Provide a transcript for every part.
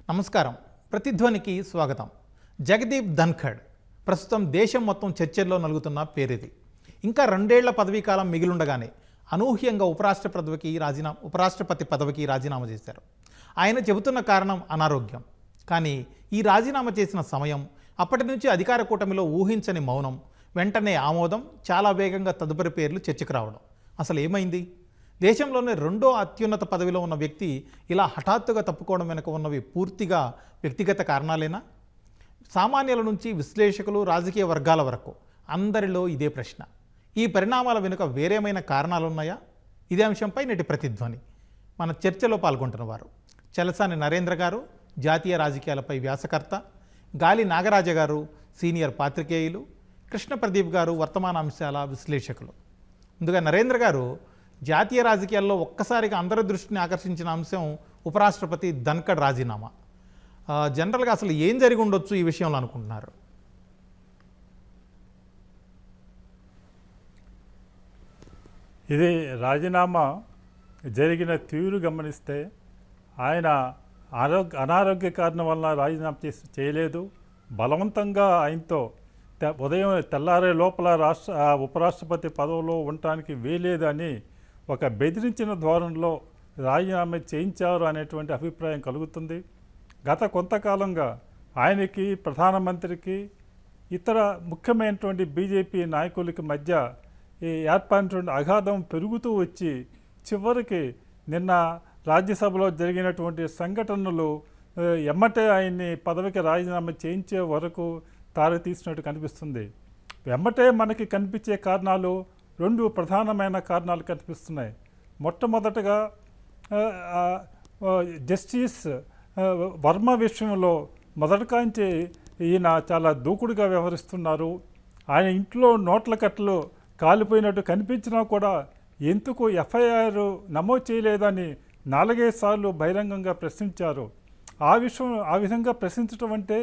నమస్కారం. ప్రతిధ్వనికి స్వాగతం. జగదీప్ ధన్ఖడ్ ప్రస్తుతం దేశం మొత్తం చర్చల్లో నలుగుతున్న పేరిది. ఇంకా 2 ఏళ్ల పదవీకాలం మిగిలుండగానే అనూహ్యంగా ఉపరాష్ట్రపతి పదవికి రాజీనామా చేశారు. ఆయన చెబుతున్న కారణం అనారోగ్యం. కానీ ఈ రాజీనామా చేసిన సమయం, అప్పటి నుంచి అధికార కూటమిలో ఊహించని మౌనం, వెంటనే ఆమోదం, చాలా వేగంగా తదుపరి పేర్లు చర్చకు రావడం. అసలు ఏమైంది? దేశంలోనే 2వ అత్యున్నత పదవిలో ఉన్న వ్యక్తి ఇలా హఠాత్తుగా తప్పుకోవడం వెనుక ఉన్నవి పూర్తిగా వ్యక్తిగత కారణాలేనా? సామాన్యుల నుంచి విశ్లేషకులు, రాజకీయ వర్గాల వరకు అందరిలో ఇదే ప్రశ్న. ఈ పరిణామాల వెనుక వేరేమైనా కారణాలున్నాయా? ఇదే అంశంపై నేటి ప్రతిధ్వని. మన చర్చలో పాల్గొంటున్న వారు చలసాని నరేంద్ర గారు, జాతీయ రాజకీయాలపై వ్యాసకర్త, గాలి నాగరాజ గారు, సీనియర్ పాత్రికేయులు, కృష్ణ ప్రదీప్ గారు, వర్తమాన అంశాల విశ్లేషకులు. ముందుగా నరేంద్ర గారు, జాతీయ రాజకీయాల్లో ఒక్కసారిగా అందరి దృష్టిని ఆకర్షించిన అంశం ఉపరాష్ట్రపతి ధన్ఖడ్ రాజీనామా. జనరల్గా అసలు ఏం జరిగి ఉండొచ్చు ఈ విషయంలో అనుకుంటున్నారు? ఇది రాజీనామా జరిగిన తీరు గమనిస్తే ఆయన అనారోగ్య కారణం వల్ల రాజీనామా చేయలేదు. బలవంతంగా ఆయనతో ఉదయం తెల్లారే లోపల ఉపరాష్ట్రపతి పదవిలో ఉండటానికి వీలేదని ఒక బెదిరించిన ధోరణిలో రాజీనామా చేయించారు అనేటువంటి అభిప్రాయం కలుగుతుంది. గత కొంతకాలంగా ఆయనకి, ప్రధానమంత్రికి, ఇతర ముఖ్యమైనటువంటి బీజేపీ నాయకులకి మధ్య ఈ ఏర్పడినటువంటి అగాధం పెరుగుతూ వచ్చి చివరికి నిన్న రాజ్యసభలో జరిగినటువంటి సంఘటనలు ఎమ్మటే ఆయన్ని పదవికి రాజీనామా చేయించే వరకు తీసినట్టు కనిపిస్తుంది. ఎమ్మటే మనకి కనిపించే కారణాలు 2 ప్రధానమైన కారణాలు కనిపిస్తున్నాయి. మొట్టమొదటగా జస్టిస్ వర్మ విషయంలో మొదటికాంచి ఈయన చాలా దూకుడుగా వ్యవహరిస్తున్నారు. ఆయన ఇంట్లో నోట్ల కట్టలు కాలిపోయినట్టు కనిపించినా కూడా ఎందుకు ఎఫ్ఐఆర్ నమోదు చేయలేదని 4-5 సార్లు బహిరంగంగా ప్రశ్నించారు. ఆ విధంగా ప్రశ్నించడం అంటే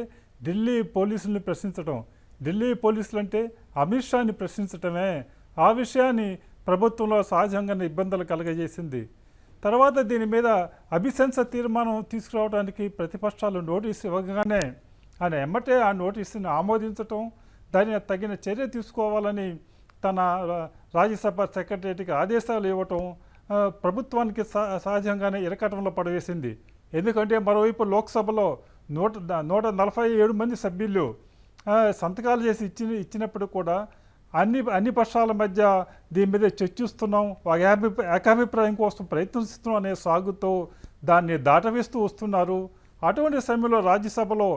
ఢిల్లీ పోలీసుల్ని ప్రశ్నించడం, ఢిల్లీ పోలీసులు అంటే అమిత్ షాని ప్రశ్నించడమే. ఆ విషయాన్ని ప్రభుత్వంలో సహజంగానే ఇబ్బందులు కలగజేసింది. తర్వాత దీని మీద అభిశంస తీర్మానం తీసుకురావడానికి ప్రతిపక్షాలు నోటీసు ఇవ్వగానే ఆయన ఎమ్మటే ఆ నోటీసుని ఆమోదించటం, దాని తగిన చర్య తీసుకోవాలని తన రాజ్యసభ సెక్రటరీకి ఆదేశాలు ఇవ్వటం ప్రభుత్వానికి సహజంగానే ఇరకటంలో పడవేసింది. ఎందుకంటే మరోవైపు లోక్సభలో 147 మంది సభ్యులు సంతకాలు చేసి ఇచ్చినప్పుడు కూడా అన్ని పక్షాల మధ్య దీని మీద చర్చిస్తున్నాం, ఏకాభిప్రాయం కోసం ప్రయత్నిస్తున్నాం అనే సాగుతో దాన్ని దాటవేస్తూ వస్తున్నారు. అటువంటి సమయంలో రాజ్యసభలో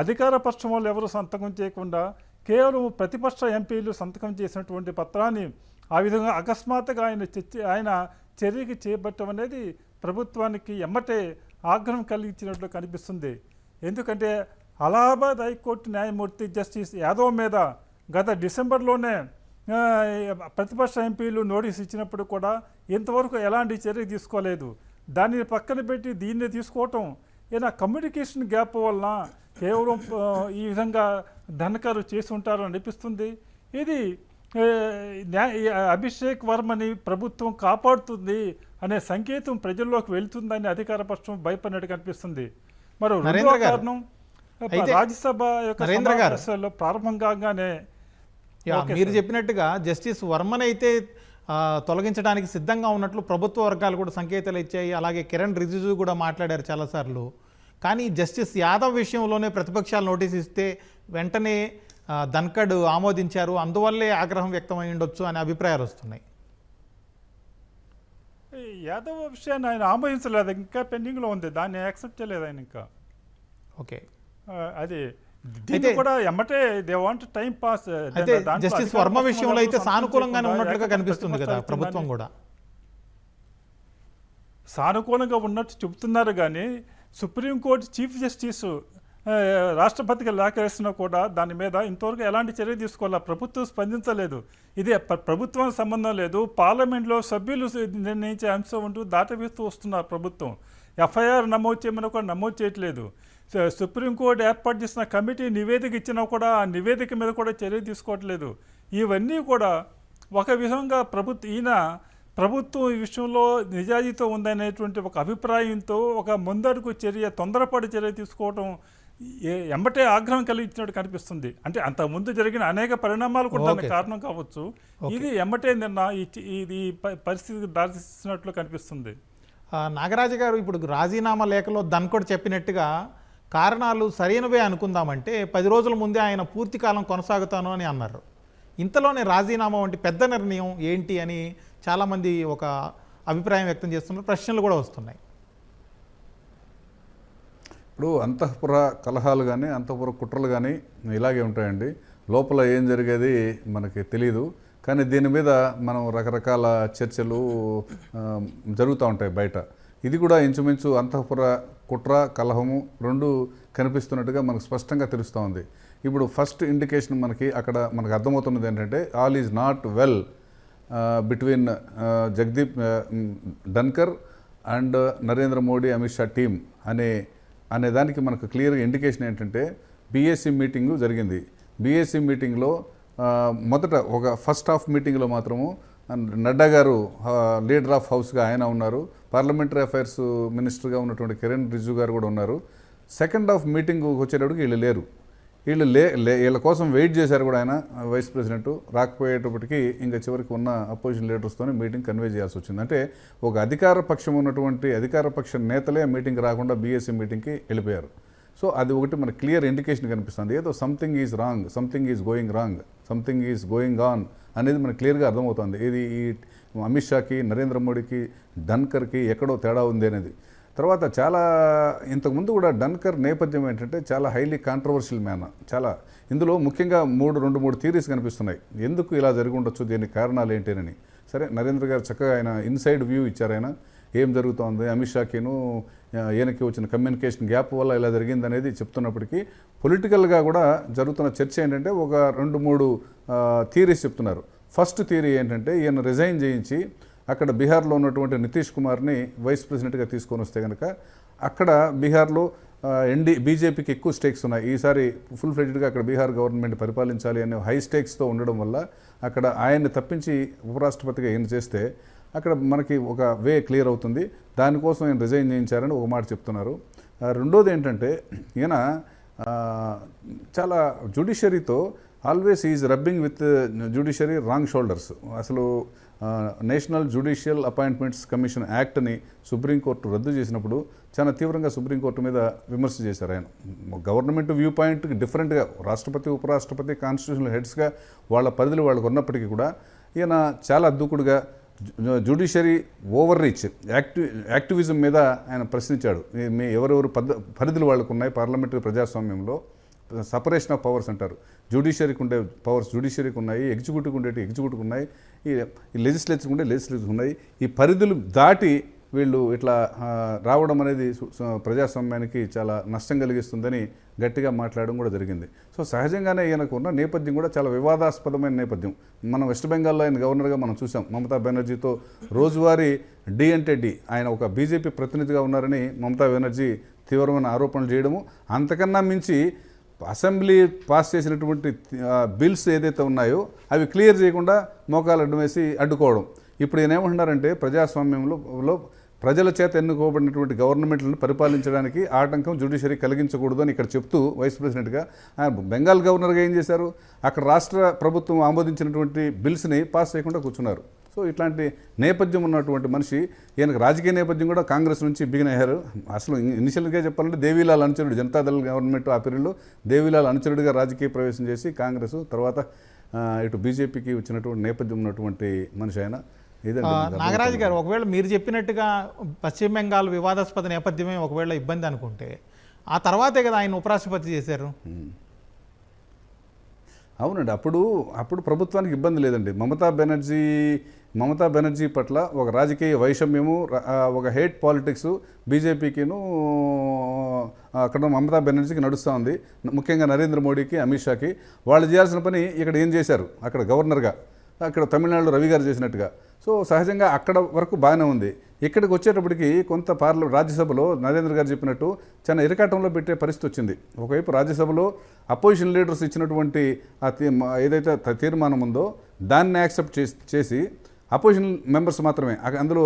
అధికార పక్షం వాళ్ళు ఎవరు సంతకం చేయకుండా కేవలం ప్రతిపక్ష ఎంపీలు సంతకం చేసినటువంటి పత్రాన్ని ఆ విధంగా అకస్మాత్తుగా ఆయన చర్యకి చేపట్టడం అనేది ప్రభుత్వానికి ఎమ్మటే ఆగ్రహం కలిగించినట్లు కనిపిస్తుంది. ఎందుకంటే అలహాబాద్ హైకోర్టు న్యాయమూర్తి జస్టిస్ యాదవ్ మీద గత డిసెంబర్లోనే ప్రతిపక్ష ఎంపీలు నోటీస్ ఇచ్చినప్పుడు కూడా ఇంతవరకు ఎలాంటి చర్య తీసుకోలేదు. దాన్ని పక్కన పెట్టి దీన్ని తీసుకోవటం ఏదైనా కమ్యూనికేషన్ గ్యాప్ వలన కేవలం ఈ విధంగా ధన్ఖడ్ చేసి ఉంటారని అనిపిస్తుంది. ఇది అభిషేక్ వర్మని ప్రభుత్వం కాపాడుతుంది అనే సంకేతం ప్రజల్లోకి వెళ్తుందని అధికార పక్షం భయపడినట్టు కనిపిస్తుంది. మరో రెండో కారణం, రాజ్యసభ యొక్క సమావేశాల్లో ప్రారంభం కాగానే మీరు చెప్పినట్టుగా జస్టిస్ వర్మనైతే తొలగించడానికి సిద్ధంగా ఉన్నట్లు ప్రభుత్వ వర్గాలు కూడా సంకేతాలు ఇచ్చాయి. అలాగే కిరణ్ రిజిజు కూడా మాట్లాడారు చాలాసార్లు. కానీ జస్టిస్ యాదవ్ విషయంలోనే ప్రతిపక్షాలు నోటీస్ ఇస్తే వెంటనే ధన్ఖడ్ ఆమోదించారు, అందువల్లే ఆగ్రహం వ్యక్తమై ఉండొచ్చు అనే అభిప్రాయాలు వస్తున్నాయి. యాదవ్ విషయాన్ని ఆయన ఆమోదించలేదు, ఇంకా పెండింగ్లో ఉంది, దాన్ని యాక్సెప్ట్ చేయలేదు ఆయన ఇంకా. ఓకే, అది దీన్ని కూడా ఎమ్మటే దే వాంట్ టైం పాస్. అయితే జస్టిస్ వర్మ విషయంలో అయితే సానుకూలంగానే ఉన్నట్లుగా కనిపిస్తుంది కదా, ప్రభుత్వం కూడా సానుకూలంగా ఉన్నట్టు చెబుతున్నారు. కానీ సుప్రీంకోర్టు చీఫ్ జస్టిస్ రాష్ట్రపతికి లేఖ వేసినా కూడా దాని మీద ఇంతవరకు ఎలాంటి చర్య తీసుకోవాలా ప్రభుత్వం స్పందించలేదు. ఇది ప్రభుత్వానికి సంబంధం లేదు, పార్లమెంట్లో సభ్యులు నిర్ణయించే అంశం ఉంటూ దాటవేస్తూ వస్తున్నారు. ప్రభుత్వం ఎఫ్ఐఆర్ నమోదు చేయమని కూడా నమోదు చేయట్లేదు. సుప్రీంకోర్టు ఏర్పాటు చేసిన కమిటీ నివేదిక ఇచ్చినా కూడా ఆ నివేదిక మీద కూడా చర్య తీసుకోవట్లేదు. ఇవన్నీ కూడా ఒక విధంగా ఈయన ప్రభుత్వం ఈ విషయంలో నిజాయితీతో ఉందనేటువంటి ఒక అభిప్రాయంతో ఒక ముందడుగు చర్య, తొందరపాటు చర్య తీసుకోవడం ఎంబటే ఆగ్రహం కలిగించినట్టు కనిపిస్తుంది. అంటే అంతకుముందు జరిగిన అనేక పరిణామాలు కూడా దానికి కారణం కావచ్చు. ఇది ఎంబటే నిన్న ఇది పరిస్థితికి దారితీసినట్లు కనిపిస్తుంది. నాగరాజు గారు, ఇప్పుడు రాజీనామా లేఖలో ధన్ఖడ్ చెప్పినట్టుగా కారణాలు సరైనవే అనుకుందామంటే 10 రోజుల ముందే ఆయన పూర్తి కాలం కొనసాగుతాను అని అన్నారు. ఇంతలోనే రాజీనామా వంటి పెద్ద నిర్ణయం ఏంటి అని చాలామంది ఒక అభిప్రాయం వ్యక్తం చేస్తున్నారు, ప్రశ్నలు కూడా వస్తున్నాయి. ఇప్పుడు అంతఃపుర కలహాలు కానీ అంతఃపుర కుట్రలు కానీ ఇలాగే ఉంటాయండి. లోపల ఏం జరిగేది మనకి తెలియదు, కానీ దీని మీద మనం రకరకాల చర్చలు జరుగుతూ ఉంటాయి బయట. ఇది కూడా ఇంచుమించు అంతఃపుర కుట్ర కలహము రెండు కనిపిస్తున్నట్టుగా మనకు స్పష్టంగా తెలుస్తూ ఉంది. ఇప్పుడు ఫస్ట్ ఇండికేషన్ మనకు అర్థమవుతున్నది ఏంటంటే all is not well between Jagdeep Dhankhar and Narendra Modi Amit Shah team అనే దానికి మనకు క్లియర్గా ఇండికేషన్ ఏంటంటే బీఏసీ మీటింగు జరిగింది. బీఏసీ మీటింగ్లో మొదట ఒక ఫస్ట్ హాఫ్ మీటింగ్లో మాత్రము నడ్డా గారు లీడర్ ఆఫ్ హౌస్గా ఆయన ఉన్నారు, పార్లమెంటరీ అఫైర్స్ మినిస్టర్గా ఉన్నటువంటి కిరణ్ రిజిజు గారు కూడా ఉన్నారు. సెకండ్ హాఫ్ మీటింగ్ వచ్చేటప్పటికి వీళ్ళు లేరు. వీళ్ళ కోసం వెయిట్ చేశారు కూడా ఆయన వైస్ ప్రెసిడెంట్. రాకపోయేటప్పటికి ఇంకా చివరికి ఉన్న అపోజిషన్ లీడర్స్తోనే మీటింగ్ కన్వే చేయాల్సి వచ్చింది. అంటే ఒక అధికార పక్షం ఉన్నటువంటి అధికార పక్ష నేతలే మీటింగ్ రాకుండా బీఎస్సీ మీటింగ్కి వెళ్ళిపోయారు. సో అది ఒకటి మనకు క్లియర్ ఇండికేషన్ కనిపిస్తుంది. ఏదో something is wrong, something is going on అనేది మనకు క్లియర్గా అర్థమవుతుంది. ఇది ఈ అమిత్ షాకి, నరేంద్ర మోడీకి, ధన్కర్కి ఎక్కడో తేడా ఉంది అనేది. తర్వాత చాలా ఇంతకుముందు కూడా ధన్కర్ నేపథ్యం ఏంటంటే చాలా హైలీ కాంట్రవర్షియల్ మ్యాన్. చాలా ఇందులో ముఖ్యంగా 2-3 థియరీస్ కనిపిస్తున్నాయి ఎందుకు ఇలా జరిగి ఉండొచ్చు, దీనికి కారణాలు ఏంటని. సరే, నరేంద్ర గారు చక్కగా ఆయన ఇన్సైడ్ వ్యూ ఇచ్చారు. ఆయన ఏం జరుగుతోంది, అమిత్ షాకిను ఈయనకి వచ్చిన కమ్యూనికేషన్ గ్యాప్ వల్ల ఇలా జరిగింది అనేది చెప్తున్నప్పటికీ పొలిటికల్గా కూడా జరుగుతున్న చర్చ ఏంటంటే ఒక 2-3 థియరీస్ చెప్తున్నారు. ఫస్ట్ థియరీ ఏంటంటే ఈయన రిజైన్ చేయించి అక్కడ బీహార్లో ఉన్నటువంటి నితీష్ కుమార్ని వైస్ ప్రెసిడెంట్గా తీసుకొని వస్తే కనుక అక్కడ బీహార్లో బీజేపీకి ఎక్కువ స్టేక్స్ ఉన్నాయి. ఈసారి ఫుల్ ఫ్లెడ్జ్డ్గా అక్కడ బీహార్ గవర్నమెంట్ పరిపాలించాలి అనే హై స్టేక్స్తో ఉండడం వల్ల అక్కడ ఆయన్ని తప్పించి ఉపరాష్ట్రపతిగా ఈయన చేస్తే అక్కడ మనకి ఒక వే క్లియర్ అవుతుంది. దానికోసం ఈయన రిజైన్ చేయించారని ఒక మాట చెప్తున్నారు. రెండోది ఏంటంటే ఈయన చాలా జ్యుడిషియరీతో always is rubbing with judiciary wrong shoulders. అసలు నేషనల్ జ్యుడిషియల్ అపాయింట్మెంట్స్ కమిషన్ యాక్ట్ని సుప్రీంకోర్టు రద్దు చేసినప్పుడు చాలా తీవ్రంగా సుప్రీంకోర్టు మీద విమర్శ చేశారు ఆయన. గవర్నమెంట్ వ్యూ పాయింట్కి డిఫరెంట్గా రాష్ట్రపతి, ఉపరాష్ట్రపతి, కాన్స్టిట్యూషనల్ హెడ్స్గా వాళ్ళ పరిధులు వాళ్ళకు ఉన్నప్పటికీ కూడా ఈయన చాలా దూకుడుగా జ్యుడిషియరీ ఓవర్ రీచ్ యాక్టివిజం మీద ఆయన ప్రశ్నించాడు. ఎవరెవరు పరిధులు వాళ్ళకు ఉన్నాయి పార్లమెంటరీ ప్రజాస్వామ్యంలో, సపరేషన్ ఆఫ్ పవర్స్ అంటారు. జ్యుడిషియరీకి ఉండే పవర్స్ జ్యుడిషియరీకి ఉన్నాయి, ఎగ్జిక్యూటివ్కి ఉండేవి ఎగ్జిక్యూటివ్కి ఉన్నాయి, ఈ లెజిస్లేచర్కి ఉండే లెజిస్లేచర్కి ఉన్నాయి. ఈ పరిధులు దాటి వీళ్ళు ఇట్లా రావడం అనేది ప్రజాస్వామ్యానికి చాలా నష్టం కలిగిస్తుందని గట్టిగా మాట్లాడడం కూడా జరిగింది. సో సహజంగానే ఈయనకు ఉన్న నేపథ్యం కూడా చాలా వివాదాస్పదమైన నేపథ్యం. మనం వెస్ట్ బెంగాల్లో ఆయన గవర్నర్గా మనం చూసాం. మమతా బెనర్జీతో రోజువారీ డి అంటే డి, ఆయన ఒక బీజేపీ ప్రతినిధిగా ఉన్నారని మమతా బెనర్జీ తీవ్రమైన ఆరోపణలు చేయడము, అంతకన్నా మించి అసెంబ్లీ పాస్ చేసినటువంటి బిల్స్ ఏదైతే ఉన్నాయో అవి క్లియర్ చేయకుండా మోకాలు అడ్డం వేసి అడ్డుకోవడం. ఇప్పుడు ఈయన ఏమంటున్నారంటే ప్రజాస్వామ్యంలో ప్రజల చేత ఎన్నుకోబడినటువంటి గవర్నమెంట్లను పరిపాలించడానికి ఆటంకం జ్యుడిషియరీ కలిగించకూడదు అని ఇక్కడ చెప్తూ వైస్ ప్రెసిడెంట్గా బెంగాల్ గవర్నర్గా ఏం చేశారు, అక్కడ రాష్ట్ర ప్రభుత్వం ఆమోదించినటువంటి బిల్స్ని పాస్ చేయకుండా కూర్చున్నారు. సో ఇట్లాంటి నేపథ్యం ఉన్నటువంటి మనిషి, ఈయనకు రాజకీయ నేపథ్యం కూడా కాంగ్రెస్ నుంచి బిగిన్ అయ్యారు. అసలు ఇనిషియల్గా చెప్పాలంటే దేవీలాల్ అనుచరుడు, జనతాదళ గవర్నమెంట్ ఆ పీరియడ్లో దేవీలాల్ అనుచరుడిగా రాజకీయ ప్రవేశం చేసి కాంగ్రెస్ తర్వాత ఇటు బీజేపీకి వచ్చినటువంటి నేపథ్యం ఉన్నటువంటి మనిషి ఆయన. నాగరాజు గారు, ఒకవేళ మీరు చెప్పినట్టుగా పశ్చిమ బెంగాల్ వివాదాస్పద నేపథ్యమే ఒకవేళ ఇబ్బంది అనుకుంటే ఆ తర్వాతే కదా ఆయన ఉపరాష్ట్రపతి చేశారు. అవునండి, అప్పుడు ప్రభుత్వానికి ఇబ్బంది లేదండి. మమతా బెనర్జీ పట్ల ఒక రాజకీయ వైషమ్యము, ఒక హేట్ పాలిటిక్స్ బీజేపీకిను అక్కడ మమతా బెనర్జీకి నడుస్తూ ఉంది. ముఖ్యంగా నరేంద్ర మోడీకి, అమిత్ షాకి. వాళ్ళు చేయాల్సిన పని ఇక్కడ ఏం చేశారు, అక్కడ గవర్నర్గా, అక్కడ తమిళనాడులో రవి గారు చేసినట్టుగా. సో సహజంగా అక్కడ వరకు బాగానే ఉంది. ఇక్కడికి వచ్చేటప్పటికి కొంత రాజ్యసభలో నరేంద్ర గారు చెప్పినట్టు చాలా ఇరకాటంలో పెట్టే పరిస్థితి వచ్చింది. ఒకవైపు రాజ్యసభలో అపోజిషన్ లీడర్స్ ఇచ్చినటువంటి ఏదైతే తీర్మానం ఉందో దాన్ని యాక్సెప్ట్ చేసి అపోజిషన్ మెంబర్స్ మాత్రమే అందులో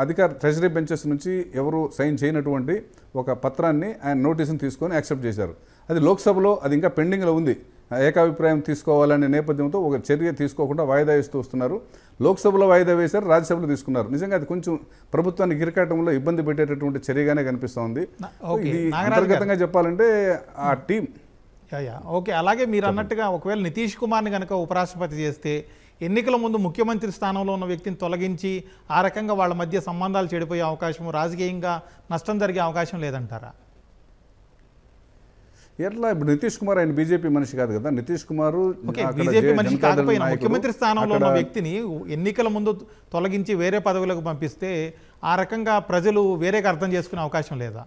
అధికార ట్రెజరీ బెంచెస్ నుంచి ఎవరు సైన్ చేయనటువంటి ఒక పత్రాన్ని ఆయన నోటీసుని తీసుకొని యాక్సెప్ట్ చేశారు. అది లోక్సభలో అది ఇంకా పెండింగ్లో ఉంది. ఏకాభిప్రాయం తీసుకోవాలనే నేపథ్యంతో ఒక చర్య తీసుకోకుండా వాయిదా వేస్తూ వస్తున్నారు. లోక్సభలో వాయిదా వేశారు, రాజ్యసభలో తీసుకున్నారు. నిజంగా అది కొంచెం ప్రభుత్వానికి గిరికాటంలో ఇబ్బంది పెట్టేటటువంటి చర్యగానే కనిపిస్తోంది. ఇది అంతర్గతంగా చెప్పాలంటే ఆ టీం ఓకే. అలాగే మీరు అన్నట్టుగా ఒకవేళ నితీష్ కుమార్ని కనుక ఉపరాష్ట్రపతి చేస్తే ఎన్నికల ముందు ముఖ్యమంత్రి స్థానంలో ఉన్న వ్యక్తిని తొలగించి ఆ రకంగా వాళ్ళ మధ్య సంబంధాలు చెడిపోయే అవకాశం, రాజకీయంగా నష్టం జరిగే అవకాశం లేదంటారా? ఎట్లా ఇప్పుడు నితీష్ కుమార్ ఆయన బీజేపీ మనిషి కాదు కదా. నితీష్ కుమార్ బీజేపీ మనిషి కాకపోయినా ముఖ్యమంత్రి స్థానంలో ఉన్న వ్యక్తిని ఎన్నికల ముందు తొలగించి వేరే పదవులకు పంపిస్తే ఆ రకంగా ప్రజలు వేరేగా అర్థం చేసుకునే అవకాశం లేదా?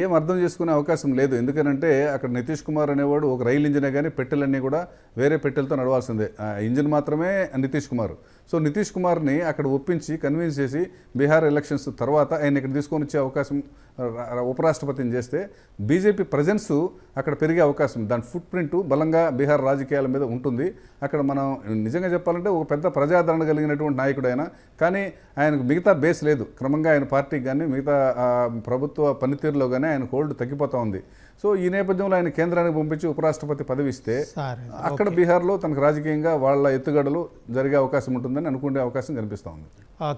ఏం అర్థం చేసుకునే అవకాశం లేదు. ఎందుకనంటే అక్కడ నితీష్ కుమార్ అనేవాడు ఒక రైలు ఇంజినే కానీ పెట్టెలన్నీ కూడా వేరే పెట్టెలతో నడవాల్సిందే. ఇంజిన్ మాత్రమే నితీష్ కుమార్. సో నితీష్ కుమార్ని అక్కడ ఒప్పించి కన్విన్స్ చేసి బీహార్ ఎలక్షన్స్ తర్వాత ఆయన ఇక్కడ తీసుకొని వచ్చే అవకాశం ఉపరాష్ట్రపతిని చేస్తే బీజేపీ ప్రజెన్స్ అక్కడ పెరిగే అవకాశం, దాని ఫుట్ ప్రింట్ బలంగా బీహార్ రాజకీయాల మీద ఉంటుంది. అక్కడ మనం నిజంగా చెప్పాలంటే ఒక పెద్ద ప్రజాదరణ కలిగినటువంటి నాయకుడు ఆయన. కానీ ఆయనకు మిగతా బేస్ లేదు. క్రమంగా ఆయన పార్టీకి కానీ మిగతా ప్రభుత్వ పనితీరులో కానీ ఆయన హోల్డ్ తగ్గిపోతూ ఉంది. సో ఈ నేపథ్యంలో ఆయన కేంద్రానికి పంపించి ఉపరాష్ట్రపతి పదవి ఇస్తే అక్కడ బీహార్లో తనకు రాజకీయంగా వాళ్ళ ఎత్తుగడలు జరిగే అవకాశం ఉంటుందని అనుకునే అవకాశం కనిపిస్తూ ఉంది.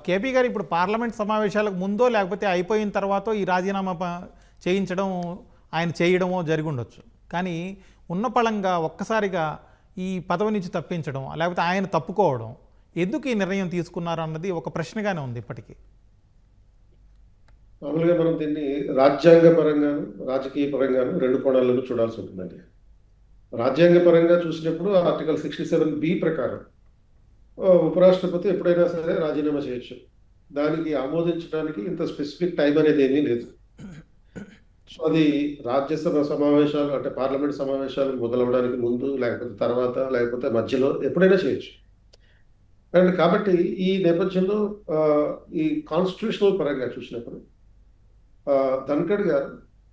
కేపీ గారు, ఇప్పుడు పార్లమెంట్ సమావేశాలకు ముందో లేకపోతే అయిపోయిన తర్వాత ఈ రాజీనామా చేయించడం ఆయన చేయడమో జరిగి ఉండొచ్చు. కానీ ఉన్న పళంగా ఒక్కసారిగా ఈ పదవి నుంచి తప్పించడం లేకపోతే ఆయన తప్పుకోవడం ఎందుకు ఈ నిర్ణయం తీసుకున్నారు అన్నది ఒక ప్రశ్నగానే ఉంది ఇప్పటికీ. మామూలుగా మనం దీన్ని రాజ్యాంగ పరంగాను రాజకీయ పరంగాను రెండు కోణాలను చూడాల్సి ఉంటుందండి. రాజ్యాంగ పరంగా చూసినప్పుడు ఆర్టికల్ 67B ప్రకారం ఉపరాష్ట్రపతి ఎప్పుడైనా సరే రాజీనామా చేయొచ్చు. దానికి ఆమోదించడానికి ఇంత స్పెసిఫిక్ టైం అనేది ఏమీ లేదు. సో అది రాజ్యసభ సమావేశాలు అంటే పార్లమెంట్ సమావేశాలు మొదలవడానికి ముందు లేకపోతే తర్వాత లేకపోతే మధ్యలో ఎప్పుడైనా చేయొచ్చు. అండ్ కాబట్టి ఈ నేపథ్యంలో ఈ కాన్స్టిట్యూషనల్ పరంగా చూసినప్పుడు ధన్ఖడ్ గారు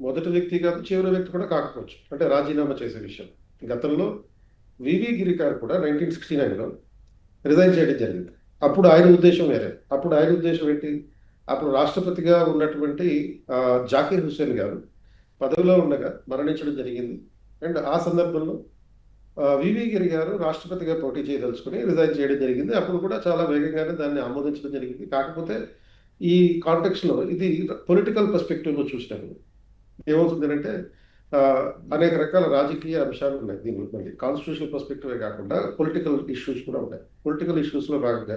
మొదటి వ్యక్తి కాదు, చివరి వ్యక్తి కూడా కాకపోవచ్చు అంటే రాజీనామా చేసే విషయం. గతంలో వివి గిరి గారు కూడా 1969లో రిజైన్ చేయడం జరిగింది. అప్పుడు ఆయన ఉద్దేశం వేరే. అప్పుడు ఆయన ఉద్దేశం ఏంటి? అప్పుడు రాష్ట్రపతిగా ఉన్నటువంటి జాకీర్ హుస్సేన్ గారు పదవిలో ఉండగా మరణించడం జరిగింది. అండ్ ఆ సందర్భంలో వివి గిరి గారు రాష్ట్రపతిగా పోటీ చేయదలుచుకుని రిజైన్ చేయడం జరిగింది. అప్పుడు కూడా చాలా వేగంగానే దాన్ని ఆమోదించడం జరిగింది. కాకపోతే ఈ కాంటెక్స్లో ఇది పొలిటికల్ పర్స్పెక్టివ్లో చూసినప్పుడు ఏమవుతుందంటే అనేక రకాల రాజకీయ అంశాలు ఉన్నాయి దీనిలో. మళ్ళీ కాన్స్టిట్యూషనల్ పర్స్పెక్టివే కాకుండా పొలిటికల్ ఇష్యూస్ కూడా ఉన్నాయి. పొలిటికల్ ఇష్యూస్లో భాగంగా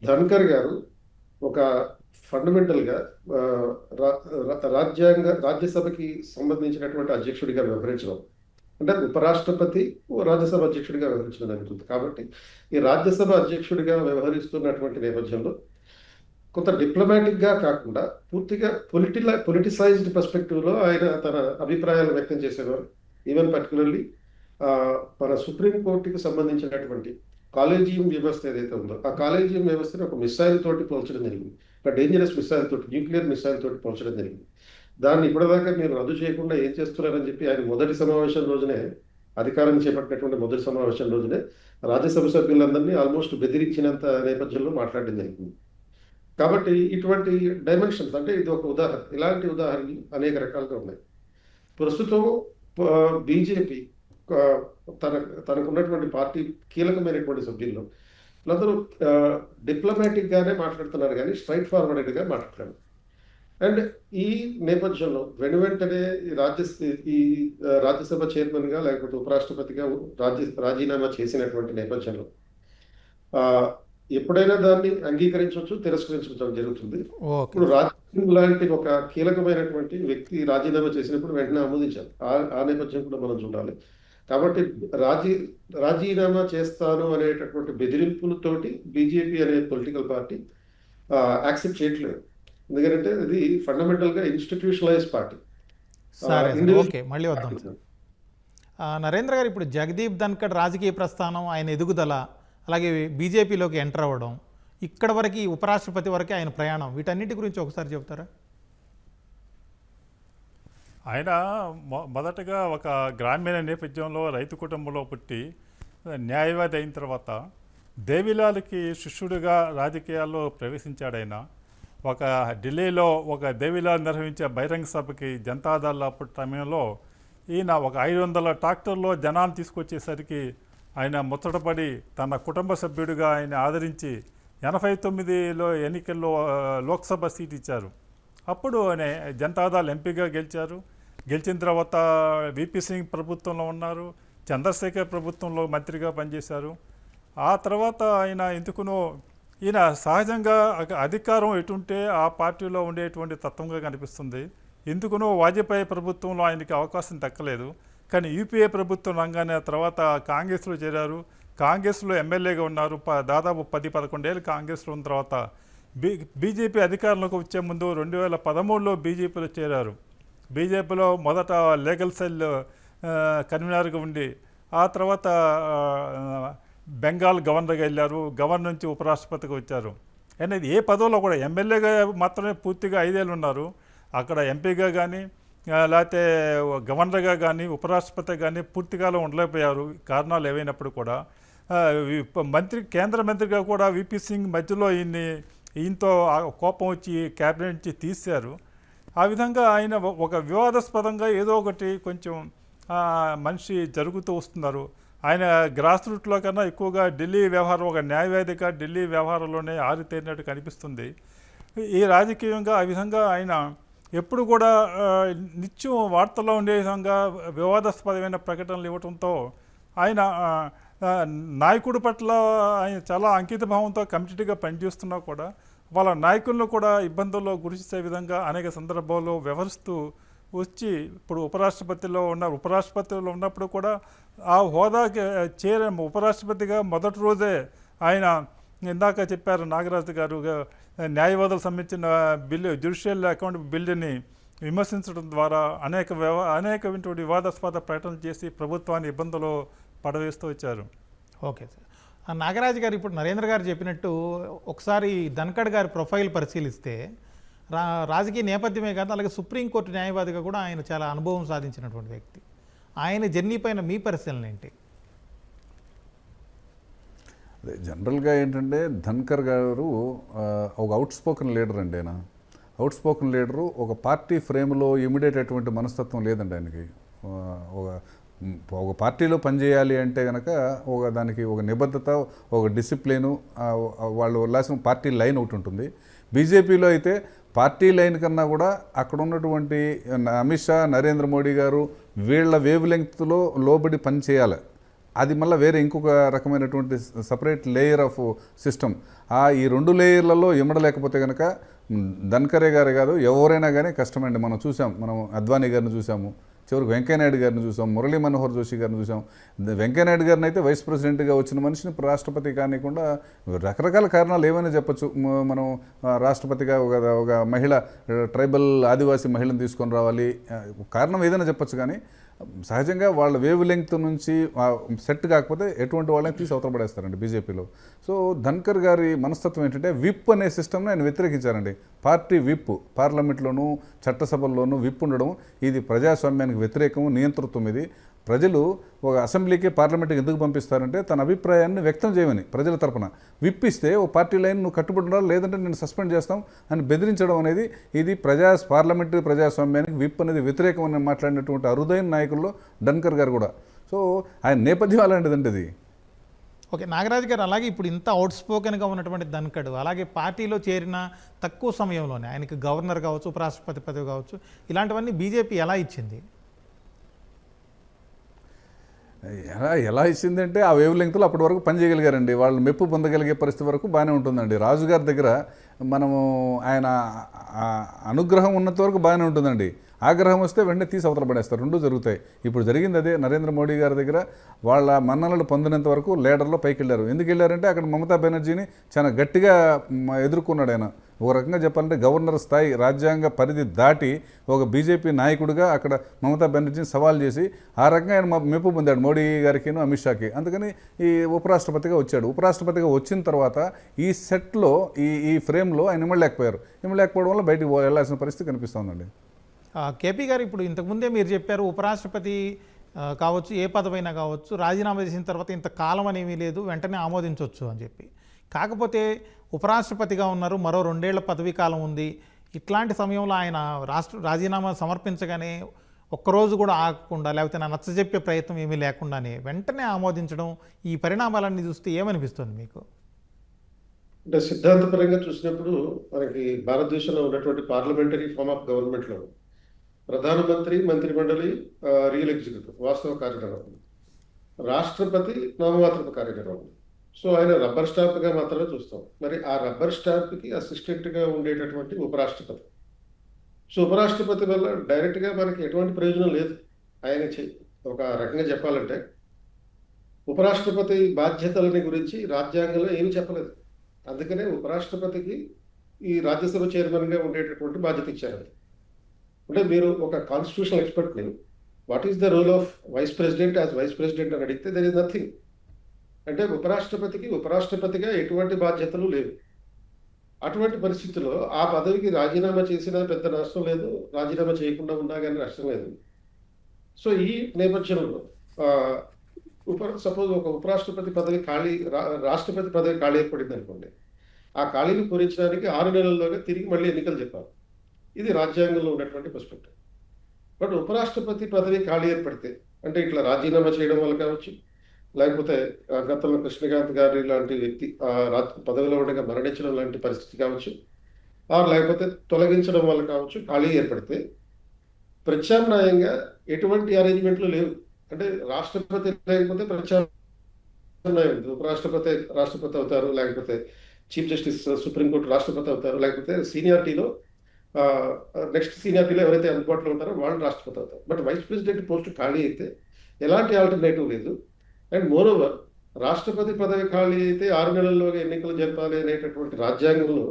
ధన్ఖర్ గారు ఒక ఫండమెంటల్గా రాజ్యసభకి సంబంధించినటువంటి అధ్యక్షుడిగా వ్యవహరించడం అంటే ఉపరాష్ట్రపతి రాజ్యసభ అధ్యక్షుడిగా వ్యవహరించడం జరుగుతుంది. కాబట్టి ఈ రాజ్యసభ అధ్యక్షుడిగా వ్యవహరిస్తున్నటువంటి నేపథ్యంలో కొంత డిప్లొమాటిక్గా కాకుండా పూర్తిగా పొలిటిసైజ్డ్ పర్స్పెక్టివ్లో ఆయన తన అభిప్రాయాలు వ్యక్తం చేసేవారు. ఈవెన్ పర్టికులర్లీ మన సుప్రీంకోర్టుకి సంబంధించినటువంటి కాలేజియం వ్యవస్థ ఏదైతే ఉందో ఆ కాలేజియం వ్యవస్థని ఒక మిసైల్ తోటి పోల్చడం జరిగింది. ఒక డేంజరస్ మిసైల్ తోటి, న్యూక్లియర్ మిసైల్ తోటి పోల్చడం జరిగింది. దాన్ని ఇప్పటిదాకా మీరు రద్దు చేయకుండా ఏం చేస్తున్నారని చెప్పి ఆయన మొదటి సమావేశం రోజునే, అధికారం చేపట్టినటువంటి మొదటి సమావేశం రోజునే రాజ్యసభ సభ్యులందరినీ ఆల్మోస్ట్ బెదిరించినంత నేపథ్యంలో మాట్లాడడం జరిగింది. కాబట్టి ఇటువంటి డైమెన్షన్స్ అంటే ఇది ఒక ఉదాహరణ. ఇలాంటి ఉదాహరణలు అనేక రకాలుగా ఉన్నాయి. ప్రస్తుతం బీజేపీ తనకున్నటువంటి పార్టీ కీలకమైనటువంటి సభ్యుల్లో వీళ్ళందరూ డిప్లొమాటిక్గానే మాట్లాడుతున్నారు కానీ స్ట్రైట్ ఫార్వర్డ్గా మాట్లాడతారు. అండ్ ఈ నేపథ్యంలో వెంటనే ఈ రాజ్యసభ చైర్మన్గా లేకపోతే ఉపరాష్ట్రపతిగా రాజీనామా చేసినటువంటి నేపథ్యంలో ఎప్పుడైనా దాన్ని అంగీకరించవచ్చు, తిరస్కరించడం జరుగుతుంది. ఇప్పుడు రాజ్యాంగం లాంటి ఒక కీలకమైనటువంటి వ్యక్తి రాజీనామా చేసినప్పుడు వెంటనే ఆమోదించాలి. ఆ నేపథ్యం కూడా మనం చూడాలి. కాబట్టి రాజీనామా చేస్తాను అనేటటువంటి బెదిరింపులతోటి బీజేపీ అనే పొలిటికల్ పార్టీ యాక్సెప్ట్ చేయట్లేదు. ఎందుకంటే ఇది ఫండమెంటల్గా ఇన్స్టిట్యూషనలైజ్ పార్టీ. ఓకే, మళ్ళీ వద్దాం సార్. నరేంద్ర గారు, ఇప్పుడు జగదీప్ ధన్ఖడ్ రాజకీయ ప్రస్థానం, ఆయన ఎదుగుదల, అలాగే బీజేపీలోకి ఎంటర్ అవ్వడం, ఇక్కడ వరకు ఉపరాష్ట్రపతి వరకే ఆయన ప్రయాణం, వీటన్నిటి గురించి ఒకసారి చెప్తారా? ఆయన మొదటగా ఒక గ్రామీణ నేపథ్యంలో రైతు కుటుంబంలో పుట్టి న్యాయవాది అయిన తర్వాత దేవిలాల్కి శిష్యుడిగా రాజకీయాల్లో ప్రవేశించాడు ఆయన. ఒక ఢిల్లీలో ఒక దేవిలాల్ నిర్వహించే బహిరంగ సభకి జనతాదళ్ అప్పటి సమయంలో ఈయన ఒక 500 ట్రాక్టర్లో జనాన్ని తీసుకొచ్చేసరికి ఆయన ముచ్చటపడి తన కుటుంబ సభ్యుడిగా ఆయన ఆదరించి 89లో ఎన్నికల్లో లోక్సభ సీట్ ఇచ్చారు. అప్పుడు ఆయన జనతాదళ్ ఎంపీగా గెలిచారు. గెలిచిన తర్వాత విపి సింగ్ ప్రభుత్వంలో ఉన్నారు, చంద్రశేఖర్ ప్రభుత్వంలో మంత్రిగా పనిచేశారు. ఆ తర్వాత ఆయన ఎందుకునో ఈయన సహజంగా అధికారం ఎటుంటే ఆ పార్టీలో ఉండేటువంటి తత్వంగా కనిపిస్తుంది. ఎందుకునో వాజ్పేయి ప్రభుత్వంలో ఆయనకి అవకాశం దక్కలేదు. కానీ యూపీఏ ప్రభుత్వం రంగానే తర్వాత కాంగ్రెస్లో చేరారు. కాంగ్రెస్లో ఎమ్మెల్యేగా ఉన్నారు. దాదాపు 10-11 ఏళ్ళు కాంగ్రెస్లో ఉన్న తర్వాత బీజేపీ అధికారంలోకి వచ్చే ముందు 2013లో బీజేపీలో చేరారు. బీజేపీలో మొదట లీగల్ సెల్ కన్వీనర్గా ఉండి ఆ తర్వాత బెంగాల్ గవర్నర్గా వెళ్ళారు. గవర్నర్ నుంచి ఉపరాష్ట్రపతిగా వచ్చారు. అనేది ఏ పదవిలో కూడా ఎమ్మెల్యేగా మాత్రమే పూర్తిగా 5 ఏళ్ళు ఉన్నారు. అక్కడ ఎంపీగా కానీ లేకపోతే గవర్నర్గా కానీ ఉపరాష్ట్రపతి కానీ పూర్తికాలం ఉండలేకపోయారు, కారణాలు ఏవైనప్పుడు కూడా. కేంద్ర మంత్రిగా కూడా విపి సింగ్ మధ్యలో ఈయనతో కోపం వచ్చి క్యాబినెట్ నుంచి తీశారు. ఆ విధంగా ఆయన ఒక వివాదాస్పదంగా ఏదో ఒకటి కొంచెం మనిషి జరుగుతూ వస్తున్నారు. ఆయన గ్రాస్ రూట్లో కన్నా ఎక్కువగా ఢిల్లీ వ్యవహారం, ఒక న్యాయవాదిగా ఢిల్లీ వ్యవహారంలోనే ఆరితేరినట్టు కనిపిస్తుంది. ఈ రాజకీయంగా ఆ విధంగా ఆయన ఎప్పుడు కూడా నిత్యం వార్తల్లో ఉండే విధంగా వివాదాస్పదమైన ప్రకటనలు ఇవ్వడంతో ఆయన నాయకుడి పట్ల ఆయన చాలా అంకిత భావంతో కమిటెడ్గా పనిచేస్తున్నా కూడా వాళ్ళ నాయకులను కూడా ఇబ్బందుల్లో గురిచేసే విధంగా అనేక సందర్భాల్లో వ్యవహరిస్తూ వచ్చి ఇప్పుడు ఉపరాష్ట్రపతిలో ఉన్నప్పుడు కూడా ఆ హోదాకి ఉపరాష్ట్రపతిగా మొదటి రోజే ఆయన ఇందాక చెప్పారు నాగరాజు గారు, న్యాయవాదులకు సంబంధించిన బిల్లు జ్యుడిషియల్ అకౌంట్ బిల్లుని విమర్శించడం ద్వారా అనేకమైనటువంటి వివాదాస్పద ప్రకటనలు చేసి ప్రభుత్వాన్ని ఇబ్బందులు పడవేస్తూ వచ్చారు. Okay sir. నాగరాజు గారు, ఇప్పుడు నరేంద్ర గారు చెప్పినట్టు ఒకసారి ధన్ఖడ్ గారి ప్రొఫైల్ పరిశీలిస్తే రాజకీయ నేపథ్యమే కాదు, అలాగే సుప్రీంకోర్టు న్యాయవాదిగా కూడా ఆయన చాలా అనుభవం సాధించినటువంటి వ్యక్తి. ఆయన జర్నీ పైన మీ పరిశీలన ఏంటి? అదే జనరల్గా ఏంటంటే ధన్ఖర్ గారు ఒక అవుట్ స్పోకెన్ లీడర్ అండి. ఆయన అవుట్ స్పోకెన్ లీడరు. ఒక పార్టీ ఫ్రేమ్లో ఇమిడియేట్ అటువంటి మనస్తత్వం లేదండి ఆయనకి. ఒక పార్టీలో పనిచేయాలి అంటే కనుక దానికి ఒక నిబద్ధత, ఒక డిసిప్లిను, వాళ్ళు వెళ్ళాల్సిన పార్టీ లైన్ ఒకటి ఉంటుంది. బీజేపీలో అయితే పార్టీ లైన్ కన్నా కూడా అక్కడ ఉన్నటువంటి అమిత్ షా, నరేంద్ర మోడీ గారు వీళ్ళ వేవ్ లెంగ్త్లో లోబడి పని చేయాలి. అది మళ్ళీ వేరే ఇంకొక రకమైనటువంటి సపరేట్ లేయర్ ఆఫ్ సిస్టమ్. ఈ 2 లేయర్లలో ఇమ్మడలేకపోతే కనుక ధన్ఖరే గారు కాదు ఎవరైనా కానీ కష్టమండి. మనం అద్వానీ గారిని చూసాము, చివరికి వెంకయ్యనాయుడు గారిని చూసాం, మురళీ మనోహర్ జోషి గారిని చూసాం. వెంకయ్యనాయుడు గారిని అయితే వైస్ ప్రెసిడెంట్గా వచ్చిన మనిషిని రాష్ట్రపతి కానికుండా రకరకాల కారణాలు ఏమైనా చెప్పచ్చు. మనం రాష్ట్రపతిగా ఒక మహిళ, ట్రైబల్ ఆదివాసీ మహిళను తీసుకొని రావాలి, కారణం ఏదైనా చెప్పచ్చు. కానీ సహజంగా వాళ్ళ వేవ్ లెంగ్త్ నుంచి సెట్ కాకపోతే ఎటువంటి వాళ్ళని తీసి అవతలపడేస్తారండి బీజేపీలో. సో ధన్ఖర్ గారి మనస్తత్వం ఏంటంటే విప్ అనే సిస్టమ్ని ఆయన వ్యతిరేకించారండి. పార్టీ విప్, పార్లమెంట్లోనూ చట్టసభల్లోనూ విప్ ఉండడం ఇది ప్రజాస్వామ్యానికి వ్యతిరేకం, నియంతృత్వం. ఇది ప్రజలు ఒక అసెంబ్లీకి, పార్లమెంట్కి ఎందుకు పంపిస్తారంటే తన అభిప్రాయాన్ని వ్యక్తం చేయమని ప్రజల తరపున. విప్పిస్తే ఓ పార్టీ లైన్ నువ్వు కట్టుబడి ఉండాలి, లేదంటే నేను సస్పెండ్ చేస్తాం అని బెదిరించడం అనేది ఇది పార్లమెంటరీ ప్రజాస్వామ్యానికి విప్ అనేది వ్యతిరేకం అని మాట్లాడినటువంటి అరుదైన నాయకుల్లో ధన్ఖర్ గారు కూడా. సో ఆయన నేపథ్యం అలాంటిదండి ఇది. ఓకే నాగరాజు గారు, అలాగే ఇప్పుడు ఇంత అవుట్ స్పోకెన్గా ఉన్నటువంటి ధన్ఖడ్ అలాగే పార్టీలో చేరిన తక్కువ సమయంలోనే ఆయనకి గవర్నర్ కావచ్చు, ఉపరాష్ట్రపతి పదవి కావచ్చు, ఇలాంటివన్నీ బీజేపీ ఎలా ఇచ్చింది? ఎలా ఇచ్చిందంటే ఆ వేవ్ లెంగ్త్లో అప్పటి వరకు పని చేయగలిగారండి. వాళ్ళు మెప్పు పొందగలిగే పరిస్థితి వరకు బాగానే ఉంటుందండి. రాజుగారి దగ్గర మనము ఆయన అనుగ్రహం ఉన్నంత వరకు బాగానే ఉంటుందండి. ఆగ్రహం వస్తే వెంటనే తీసి అవతల పడేస్తారు. 2 జరుగుతాయి. ఇప్పుడు జరిగింది అదే. నరేంద్ర మోడీ గారి దగ్గర వాళ్ళ మన్ననలు పొందినంత వరకు లీడర్లో పైకి వెళ్ళారు. ఎందుకు వెళ్ళారంటే అక్కడ మమతా బెనర్జీని చాలా గట్టిగా ఎదుర్కొన్నాడు ఆయన. ఒక రకంగా చెప్పాలంటే గవర్నర్ స్థాయి, రాజ్యాంగ పరిధి దాటి ఒక బీజేపీ నాయకుడిగా అక్కడ మమతా బెనర్జీని సవాల్ చేసి ఆ రకంగా ఆయన మెప్పు పొందాడు మోడీ గారికి, అమిత్ షాకి. అందుకని ఈ ఉపరాష్ట్రపతిగా వచ్చాడు. ఉపరాష్ట్రపతిగా వచ్చిన తర్వాత ఈ సెట్లో ఈ ఫ్రేమ్లో ఆయన ఇమ్మలేకపోవడం వల్ల బయటికి వెళ్ళాల్సిన పరిస్థితి కనిపిస్తుందండి. కేపీ గారు, ఇప్పుడు ఇంతకుముందే మీరు చెప్పారు ఉపరాష్ట్రపతి కావచ్చు, ఏ పదవైనా కావచ్చు, రాజీనామా చేసిన తర్వాత ఇంత కాలం అనేమీ లేదు, వెంటనే ఆమోదించవచ్చు అని చెప్పి. కాకపోతే ఉపరాష్ట్రపతిగా ఉన్నారు, మరో 2 ఏళ్ల పదవీ కాలం ఉంది. ఇట్లాంటి సమయంలో ఆయన రాజీనామా సమర్పించగానే ఒక్కరోజు కూడా ఆగకుండా, లేకపోతే నా నచ్చజెప్పే ప్రయత్నం ఏమీ లేకుండానే వెంటనే ఆమోదించడం, ఈ పరిణామాలన్నీ చూస్తే ఏమనిపిస్తుంది మీకు? అంటే సిద్ధాంతపరంగా చూసినప్పుడు మనకి భారతదేశంలో ఉన్నటువంటి పార్లమెంటరీ ఫార్మ్ ఆఫ్ గవర్నమెంట్లో ప్రధానమంత్రి, మంత్రిమండలి, రియల్ ఎగ్జిక్యూటివ్, వాస్తవ కార్యనిర్వహణ, రాష్ట్రపతి నామమాత్రపు కార్యనిర్వహణ. సో ఆయన రబ్బర్ స్టాంప్గా మాత్రమే చూస్తాం. మరి ఆ రబ్బర్ స్టాంప్కి అసిస్టెంట్గా ఉండేటటువంటి ఉపరాష్ట్రపతి. సో ఉపరాష్ట్రపతి వల్ల డైరెక్ట్గా మనకి ఎటువంటి ప్రయోజనం లేదు. ఆయన ఒక రకంగా చెప్పాలంటే ఉపరాష్ట్రపతి బాధ్యతలని గురించి రాజ్యాంగంలో ఏమీ చెప్పలేదు. అందుకనే ఉపరాష్ట్రపతికి ఈ రాజ్యసభ చైర్మన్గా ఉండేటటువంటి బాధ్యత ఇచ్చారు. అంటే మీరు ఒక కాన్స్టిట్యూషనల్ ఎక్స్పర్ట్ని what is the role of vice president as vice president అని అడిగితే దర్ ఇస్ నథింగ్. అంటే ఉపరాష్ట్రపతికి ఉపరాష్ట్రపతిగా ఎటువంటి బాధ్యతలు లేవు. అటువంటి పరిస్థితుల్లో ఆ పదవికి రాజీనామా చేసినా పెద్ద నష్టం లేదు, రాజీనామా చేయకుండా ఉన్నా కానీ నష్టం లేదు. సో ఈ నేపథ్యంలో సపోజ్ ఒక ఉపరాష్ట్రపతి పదవి ఖాళీ, రాష్ట్రపతి పదవి ఖాళీ ఏర్పడింది అనుకోండి, ఆ ఖాళీని పూరించడానికి 6 నెలల్లోనే తిరిగి మళ్ళీ ఎన్నికలు చెప్పాలి. ఇది రాజ్యాంగంలో ఉన్నటువంటి పర్స్పెక్టివ్. బట్ ఉపరాష్ట్రపతి పదవి ఖాళీ ఏర్పడితే, అంటే ఇట్లా రాజీనామా చేయడం వల్ల కావచ్చు, లేకపోతే గతంలో కృష్ణకాంత్ గారి లాంటి వ్యక్తి పదవిలో ఉండగా మరణించడం లాంటి పరిస్థితి కావచ్చు, లేకపోతే తొలగించడం వల్ల కావచ్చు, ఖాళీ ఏర్పడితే ప్రత్యామ్నాయంగా ఎటువంటి అరేంజ్మెంట్లు లేవు. అంటే రాష్ట్రపతి లేకపోతే ప్రత్యామ్నాయం ఉంది. ఉపరాష్ట్రపతి రాష్ట్రపతి అవుతారు, లేకపోతే చీఫ్ జస్టిస్ సుప్రీంకోర్టు రాష్ట్రపతి అవుతారు, లేకపోతే సీనియారిటీలో నెక్స్ట్ సీనియారిటీలో ఎవరైతే అందుబాటులో ఉంటారో వాళ్ళు రాష్ట్రపతి అవుతారు. బట్ వైస్ ప్రెసిడెంట్ పోస్టు ఖాళీ అయితే ఎలాంటి ఆల్టర్నేటివ్ లేదు. అండ్ మోరోవర్ రాష్ట్రపతి పదవి ఖాళీ అయితే 6 నెలల్లోగా ఎన్నికలు జరపాలి అనేటటువంటి రాజ్యాంగంలో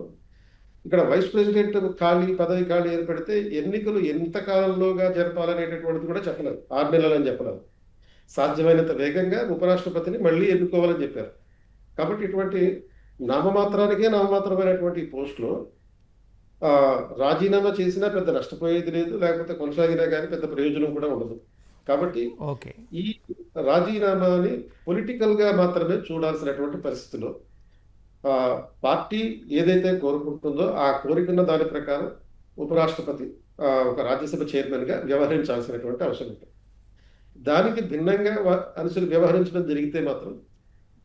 ఇక్కడ వైస్ ప్రెసిడెంట్ పదవి ఖాళీ ఏర్పడితే ఎన్నికలు ఎంత కాలంలోగా జరపాలనేటటువంటిది కూడా చెప్పలేదు. 6 నెలలు అని చెప్పలేదు. సాధ్యమైనంత వేగంగా ఉపరాష్ట్రపతిని మళ్ళీ ఎన్నుకోవాలని చెప్పారు. కాబట్టి ఇటువంటి నామమాత్రమైనటువంటి పోస్టులో రాజీనామా చేసినా పెద్ద నష్టపోయేది లేదు, లేకపోతే కొనసాగినా కానీ పెద్ద ప్రయోజనం కూడా ఉండదు. కాబట్టి ఈ రాజీనామాని పొలిటికల్గా మాత్రమే చూడాల్సినటువంటి పరిస్థితిలో పార్టీ ఏదైతే కోరుకుంటుందో ఆ కోరికున్న దాని ప్రకారం ఉపరాష్ట్రపతి ఒక రాజ్యసభ చైర్మన్గా వ్యవహరించాల్సినటువంటి అవసరం ఉంటుంది. దానికి భిన్నంగా వ్యవహరించడం జరిగితే మాత్రం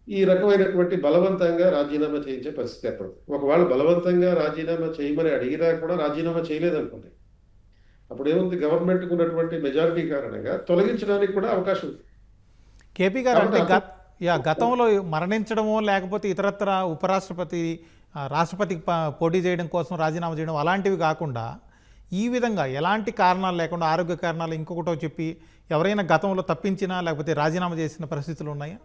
ఈ రకమైనటువంటి బలవంతంగా రాజీనామా చేయించే పరిస్థితి ఏర్పడుతుంది. ఒకవేళ బలవంతంగా రాజీనామా చేయమని అడిగినా కూడా రాజీనామా చేయలేదనుకోండి, అప్పుడు ఏముంది, గవర్నమెంట్కి ఉన్నటువంటి మెజారిటీ కారణంగా తొలగించడానికి కూడా అవకాశం ఉంది. కేపీ గారు, అంటే గతంలో మరణించడమో లేకపోతే ఇతరత్ర ఉపరాష్ట్రపతి రాష్ట్రపతికి పోటీ చేయడం కోసం రాజీనామా చేయడం అలాంటివి కాకుండా ఈ విధంగా ఎలాంటి కారణాలు లేకుండా, ఆరోగ్య కారణాలు ఇంకొకటో చెప్పి ఎవరైనా గతంలో తప్పించినా లేకపోతే రాజీనామా చేసిన పరిస్థితులు ఉన్నాయా?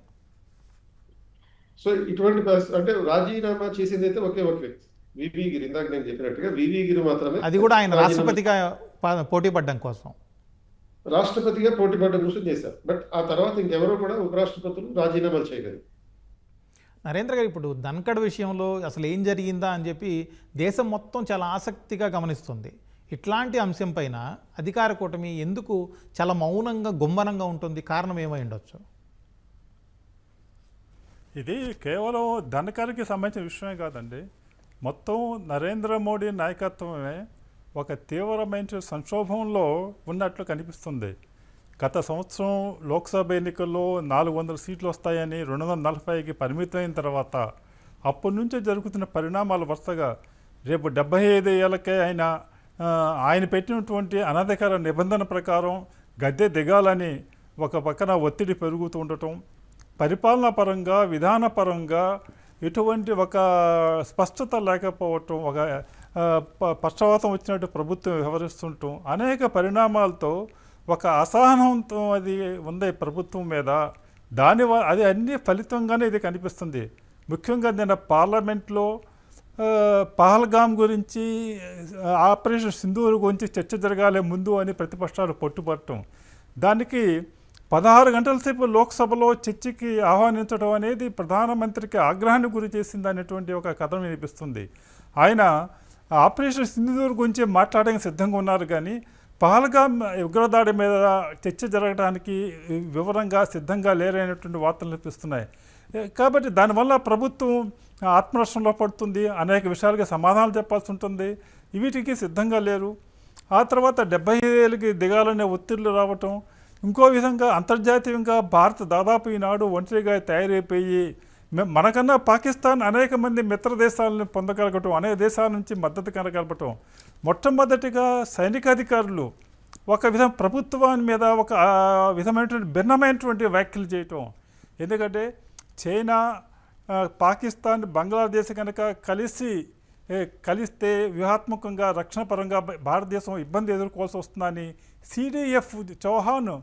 సో ఇటువంటి పరిస్థితి అంటే రాజీనామా చేసింది అయితే ఒకే ఒక వ్యక్తి, వివి గిరి. ఇందాక నేను చెప్పినట్టుగా వివి గిరి మాత్రమే. అది కూడా ఆయన రాష్ట్రపతిగా పోటీ పడడం కోసం చేశారు. బట్ ఆ తర్వాత ఇంకెవరో కూడా ఉపరాష్ట్రపతులు రాజీనామాలు చేయలేదు. నరేంద్ర గారు, ఇప్పుడు ధన్ఖడ్ విషయంలో అసలు ఏం జరిగిందా అని చెప్పి దేశం మొత్తం చాలా ఆసక్తిగా గమనిస్తుంది. ఇట్లాంటి అంశం పైన అధికార కూటమి ఎందుకు చాలా మౌనంగా గుమ్మనంగా ఉంటుంది? కారణం ఏమై ఉండొచ్చు? ఇది కేవలం ధనకర్కి సంబంధించిన విషయమే కాదండి. మొత్తం నరేంద్ర మోడీ నాయకత్వమే ఒక తీవ్రమైన సంక్షోభంలో ఉన్నట్లు కనిపిస్తుంది. గత సంవత్సరం లోక్సభ ఎన్నికల్లో 400 సీట్లు వస్తాయని 240కి పరిమితమైన తర్వాత అప్పటి నుంచే జరుగుతున్న పరిణామాలు వరుసగా రేపు 75 ఏళ్ళకే ఆయన పెట్టినటువంటి అనధికార నిబంధన ప్రకారం గద్దె దిగాలని ఒక పక్కన ఒత్తిడి పెరుగుతూ ఉండటం, పరిపాలనా పరంగా విధానపరంగా ఎటువంటి ఒక స్పష్టత లేకపోవటం, ఒక పక్షవాతం వచ్చినట్టు ప్రభుత్వం వ్యవహరిస్తుంటాం, అనేక పరిణామాలతో ఒక అసహనంతో అది ఉంది ప్రభుత్వం మీద. అది అన్ని ఫలితంగానే ఇది కనిపిస్తుంది. ముఖ్యంగా నిన్న పార్లమెంట్లో పహల్గామ్ గురించి, ఆపరేషన్ సింధూర్ గురించి చర్చ జరగాలి ముందు అని ప్రతిపక్షాలు పట్టుబట్టడం, దానికి 16 గంటల సేపు లోక్సభలో చర్చకి ఆహ్వానించడం అనేది ప్రధానమంత్రికి ఆగ్రహాన్ని గురి చేసింది అనేటువంటి ఒక కథనం వినిపిస్తుంది. ఆయన ఆపరేషన్ సింధూర్ గురించి మాట్లాడడానికి సిద్ధంగా ఉన్నారు, కానీ పహల్గామ్ ఉగ్రదాడి మీద చర్చ జరగడానికి వివరంగా సిద్ధంగా లేరనేటువంటి వార్తలు వినిపిస్తున్నాయి. కాబట్టి దానివల్ల ప్రభుత్వం ఆత్మరక్షణలో పడుతుంది, అనేక విషయాలకి సమాధానాలు చెప్పాల్సి ఉంటుంది, వీటికి సిద్ధంగా లేరు. ఆ తర్వాత 70,000కి దిగాలనే ఒత్తిళ్లు రావటం, ఇంకో విధంగా అంతర్జాతీయంగా భారత్ దాదాపు ఈనాడు ఒంటరిగా తయారైపోయి మనకన్నా పాకిస్తాన్ అనేక మంది మిత్ర దేశాలను పొందగలగటం, అనేక దేశాల నుంచి మద్దతు కనగలపటం, మొట్టమొదటిగా సైనికాధికారులు ఒక విధం ప్రభుత్వాన్ని మీద ఒక విధమైనటువంటి భిన్నమైనటువంటి వ్యాఖ్యలు చేయటం. ఎందుకంటే చైనా, పాకిస్తాన్, బంగ్లాదేశ్ కనుక కలిస్తే వ్యూహాత్మకంగా రక్షణ పరంగా భారతదేశం ఇబ్బంది ఎదుర్కోవాల్సి వస్తుందని సిడిఎఫ్ చౌహాన్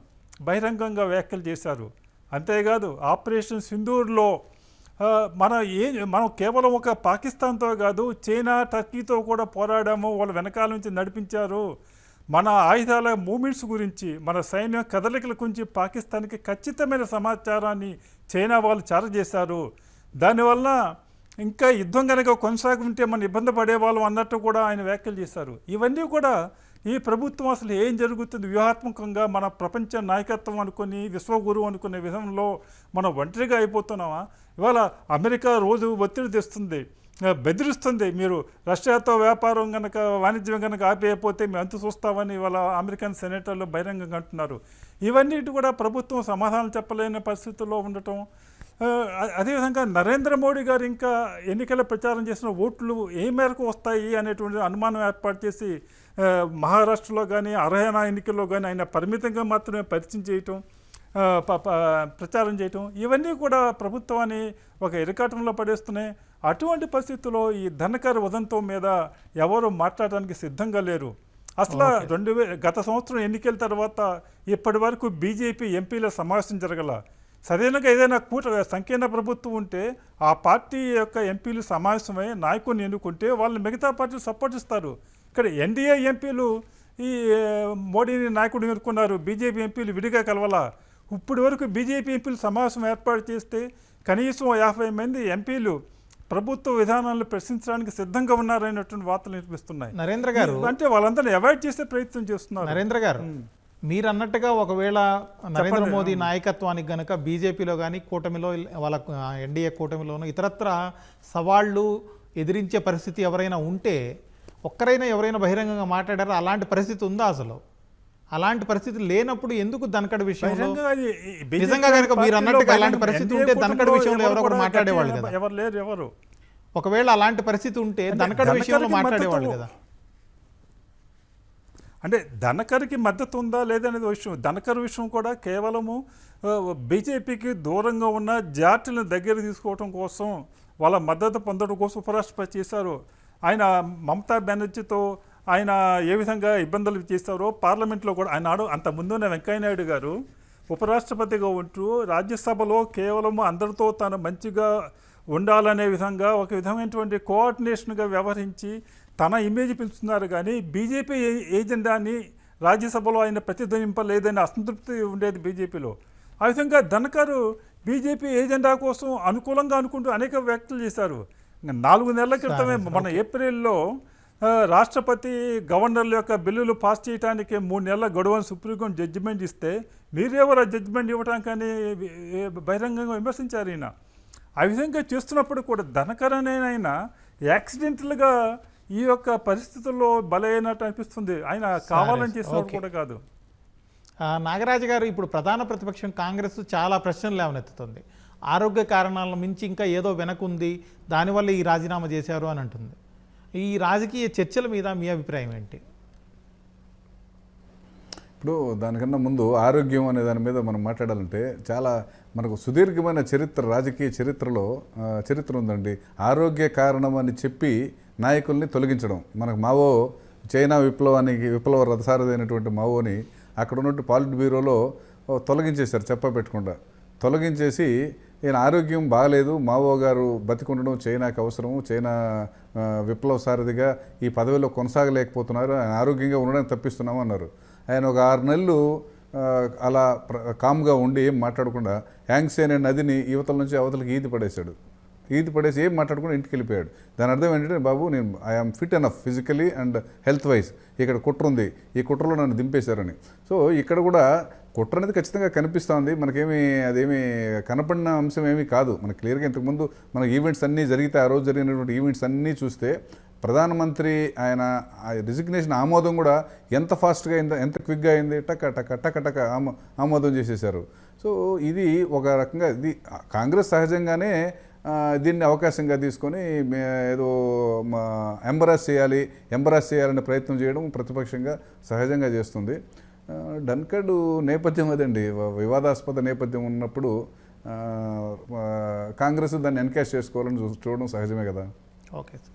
బహిరంగంగా వ్యాఖ్యలు చేశారు. అంతేకాదు ఆపరేషన్ సింధూర్లో మనం కేవలం ఒక పాకిస్తాన్తో కాదు, చైనా, టర్కీతో కూడా పోరాడాము, వాళ్ళు వెనకాల నుంచి నడిపించారు. మన ఆయుధాల మూమెంట్స్ గురించి, మన సైన్య కదలికల గురించి పాకిస్తాన్కి ఖచ్చితమైన సమాచారాన్ని చైనా వాళ్ళు చేరజేశారు. దానివల్ల ఇంకా యుద్ధం కనుక కొనసాగుంటే మనం ఇబ్బంది పడేవాళ్ళం అన్నట్టు కూడా ఆయన వ్యాఖ్యలు చేశారు. ఇవన్నీ కూడా ఈ ప్రభుత్వం అసలు ఏం జరుగుతుంది, వ్యూహాత్మకంగా మన ప్రపంచ నాయకత్వం అనుకుని, విశ్వగురువు అనుకునే విధంలో మనం ఒంటరిగా అయిపోతున్నామా? ఇవాళ అమెరికా రోజు ఒత్తిడి తెస్తుంది, బెదిరిస్తుంది, మీరు రష్యాతో వ్యాపారం కనుక, వాణిజ్యం కనుక ఆపేయకపోతే మేము అంతు చూస్తామని ఇవాళ అమెరికన్ సెనేటర్లు బహిరంగంగా అంటున్నారు. ఇవన్నిటి కూడా ప్రభుత్వం సమాధానం చెప్పలేని పరిస్థితుల్లో ఉండటం. అదేవిధంగా నరేంద్ర మోడీ గారు ఇంకా ఎన్నికల ప్రచారం చేసిన ఓట్లు ఏ మేరకు వస్తాయి అనేటువంటి అనుమానం ఏర్పాటు చేసి మహారాష్ట్రలో కానీ హర్యానా ఎన్నికల్లో కానీ ఆయన పరిమితంగా మాత్రమే పరిచయం చేయటం, ప్రచారం చేయటం, ఇవన్నీ కూడా ప్రభుత్వాన్ని ఒక ఇరకాటంలో పడేస్తున్నాయి. అటువంటి పరిస్థితుల్లో ఈ ధనకర్ ఉదంతం మీద ఎవరు మాట్లాడడానికి సిద్ధంగా లేరు. అసలు గత సంవత్సరం ఎన్నికల తర్వాత ఇప్పటి వరకు బీజేపీ ఎంపీల సమావేశం జరగల. సరైనగా ఏదైనా సంకీర్ణ ప్రభుత్వం ఉంటే ఆ పార్టీ యొక్క ఎంపీలు సమావేశమై నాయకుడిని ఎన్నుకుంటే వాళ్ళు మిగతా పార్టీలు సపోర్ట్ ఇస్తారు. ఇక్కడ ఎన్డీఏ ఎంపీలు ఈ మోడీని నాయకుడిని ఎన్నుకున్నారు, బీజేపీ ఎంపీలు విడిగా కలవాల. ఇప్పటి వరకు బీజేపీ ఎంపీలు సమావేశం ఏర్పాటు చేస్తే కనీసం 50 మంది ఎంపీలు ప్రభుత్వ విధానాలను ప్రశ్నించడానికి సిద్ధంగా ఉన్నారనేటువంటి వార్తలు వినిపిస్తున్నాయి. నరేంద్ర గారు అంటే వాళ్ళందరినీ అవాయిడ్ చేసే ప్రయత్నం చేస్తున్నారు. నరేంద్ర గారు, మీరు అన్నట్టుగా ఒకవేళ నరేంద్ర మోదీ నాయకత్వానికి గనక బీజేపీలో కానీ కూటమిలో, వాళ్ళ ఎన్డీఏ కూటమిలోనూ ఇతరత్ర సవాళ్ళు ఎదిరించే పరిస్థితి ఎవరైనా ఉంటే, ఒక్కరైనా ఎవరైనా బహిరంగంగా మాట్లాడారో? అలాంటి పరిస్థితి ఉందా అసలు? అలాంటి పరిస్థితి లేనప్పుడు ఎందుకు ధనకడ్ విషయంలో, నిజంగా కనుక మీరు అన్నట్టుగా అలాంటి పరిస్థితి ఉంటే ధనకడ్ విషయంలో ఎవరో కూడా మాట్లాడేవాళ్ళు కదా? ఎవరు లేరు. ఎవరు ఒకవేళ అలాంటి పరిస్థితి ఉంటే ధనకడ్ విషయంలో మాట్లాడేవాళ్ళు కదా? అంటే ధనకర్కి మద్దతు ఉందా లేదనేది విషయం. ధనకర్ విషయం కూడా కేవలము బీజేపీకి దూరంగా ఉన్న జాతులను దగ్గర తీసుకోవడం కోసం, వాళ్ళ మద్దతు పొందడం కోసం ఉపరాష్ట్రపతి చేశారు. ఆయన మమతా బెనర్జీతో ఆయన ఏ విధంగా ఇబ్బందులు చేస్తారో పార్లమెంట్లో కూడా ఆయన అంత ముందున్న వెంకయ్యనాయుడు గారు ఉపరాష్ట్రపతిగా ఉంటూ రాజ్యసభలో కేవలం అందరితో తను మంచిగా ఉండాలనే విధంగా ఒక విధమైనటువంటి కోఆర్డినేషన్గా వ్యవహరించి తన ఇమేజ్ పెంచుతున్నారు. కానీ బీజేపీ ఏజెండాని రాజ్యసభలో ఆయన ప్రతిధ్వనింపలేదని అసంతృప్తి ఉండేది బీజేపీలో. ఆ విధంగా ధనకర్ బీజేపీ ఏజెండా కోసం అనుకూలంగా అనుకుంటూ అనేక వ్యాఖ్యలు చేశారు. 4 నెలల క్రితమే మన ఏప్రిల్లో రాష్ట్రపతి గవర్నర్ల యొక్క బిల్లులు పాస్ చేయడానికి 3 నెలల గడువును సుప్రీంకోర్టు జడ్జిమెంట్ ఇస్తే మీరెవరు ఆ జడ్జిమెంట్ ఇవ్వడానికని బహిరంగంగా విమర్శించారు ఈయన. ఆ విధంగా చేస్తున్నప్పుడు కూడా ధనకర్ అనేనైనా యాక్సిడెంటల్గా ఈ యొక్క పరిస్థితుల్లో బలైనట్టు అనిపిస్తుంది. ఆయన కావాలని చేసినప్పుడు కూడా కాదు. నాగరాజు గారు, ఇప్పుడు ప్రధాన ప్రతిపక్షం కాంగ్రెస్ చాలా ప్రశ్నలు లేవనెత్తుతుంది. ఆరోగ్య కారణాల మించి ఇంకా ఏదో వెనకుంది, దానివల్ల ఈ రాజీనామా చేశారు అని అంటుంది. ఈ రాజకీయ చర్చల మీద మీ అభిప్రాయం ఏంటి? ఇప్పుడు దానికన్నా ముందు ఆరోగ్యం అనే దాని మీద మనం మాట్లాడాలంటే చాలా మనకు సుదీర్ఘమైన చరిత్ర, రాజకీయ చరిత్ర ఉందండి. ఆరోగ్య కారణం అని చెప్పి నాయకుల్ని తొలగించడం. మనకు మావో చైనా విప్లవ రథసారథి అయినటువంటి మావోని అక్కడ ఉన్నట్టు పాలిట్ బ్యూరోలో తొలగించేశారు, చెప్పబెట్టకుండా తొలగించేసి ఈయన ఆరోగ్యం బాగలేదు, మావో గారు బతికుండడం చైనాకి అవసరము, చైనా విప్లవ సారథిగా ఈ పదవిలో కొనసాగలేకపోతున్నారు, ఆయన ఆరోగ్యంగా ఉండడానికి తప్పిస్తున్నాము అన్నారు. ఆయన ఒక 6 నెలలు అలా కామ్గా ఉండి ఏం మాట్లాడకుండా యాంగ్సీ అనే నదిని యువతల నుంచి అవతలకి ఈది పడేశాడు. ఈది పడేసి ఏం మాట్లాడుకుని ఇంటికి వెళ్ళిపోయాడు. దాని అర్థం ఏంటంటే, బాబు నేను I'm fit enough physically and health wise, ఇక్కడ కుట్ర ఉంది, ఈ కుట్రలో నన్ను దింపేశారని. సో ఇక్కడ కూడా కుట్ర అనేది ఖచ్చితంగా కనిపిస్తోంది. మనకేమి అదేమి కనపడిన అంశం ఏమీ కాదు. మనకు క్లియర్గా ఇంతకుముందు మన ఈవెంట్స్ అన్నీ జరిగితే, ఆ రోజు జరిగినటువంటి ఈవెంట్స్ అన్నీ చూస్తే ప్రధానమంత్రి ఆయన రిజిగ్నేషన్ ఆమోదం కూడా ఎంత ఫాస్ట్గా అయిందో, ఎంత క్విక్గా అయింది, టక టక టక టక ఆమోదం చేసేసారు. సో ఇది ఒక రకంగా ఇది కాంగ్రెస్ సహజంగానే దీన్ని అవకాశంగా తీసుకొని ఏదో ఎంబరాస్ చేయాలనే ప్రయత్నం చేయడం ప్రతిపక్షంగా సహజంగా చేస్తుంది. డన్కడ్ నేపథ్యం అదండి, వివాదాస్పద నేపథ్యం ఉన్నప్పుడు కాంగ్రెస్ దాన్ని ఎన్కాష్ చేసుకోవాలని చూడడం సహజమే కదా. Okay sir.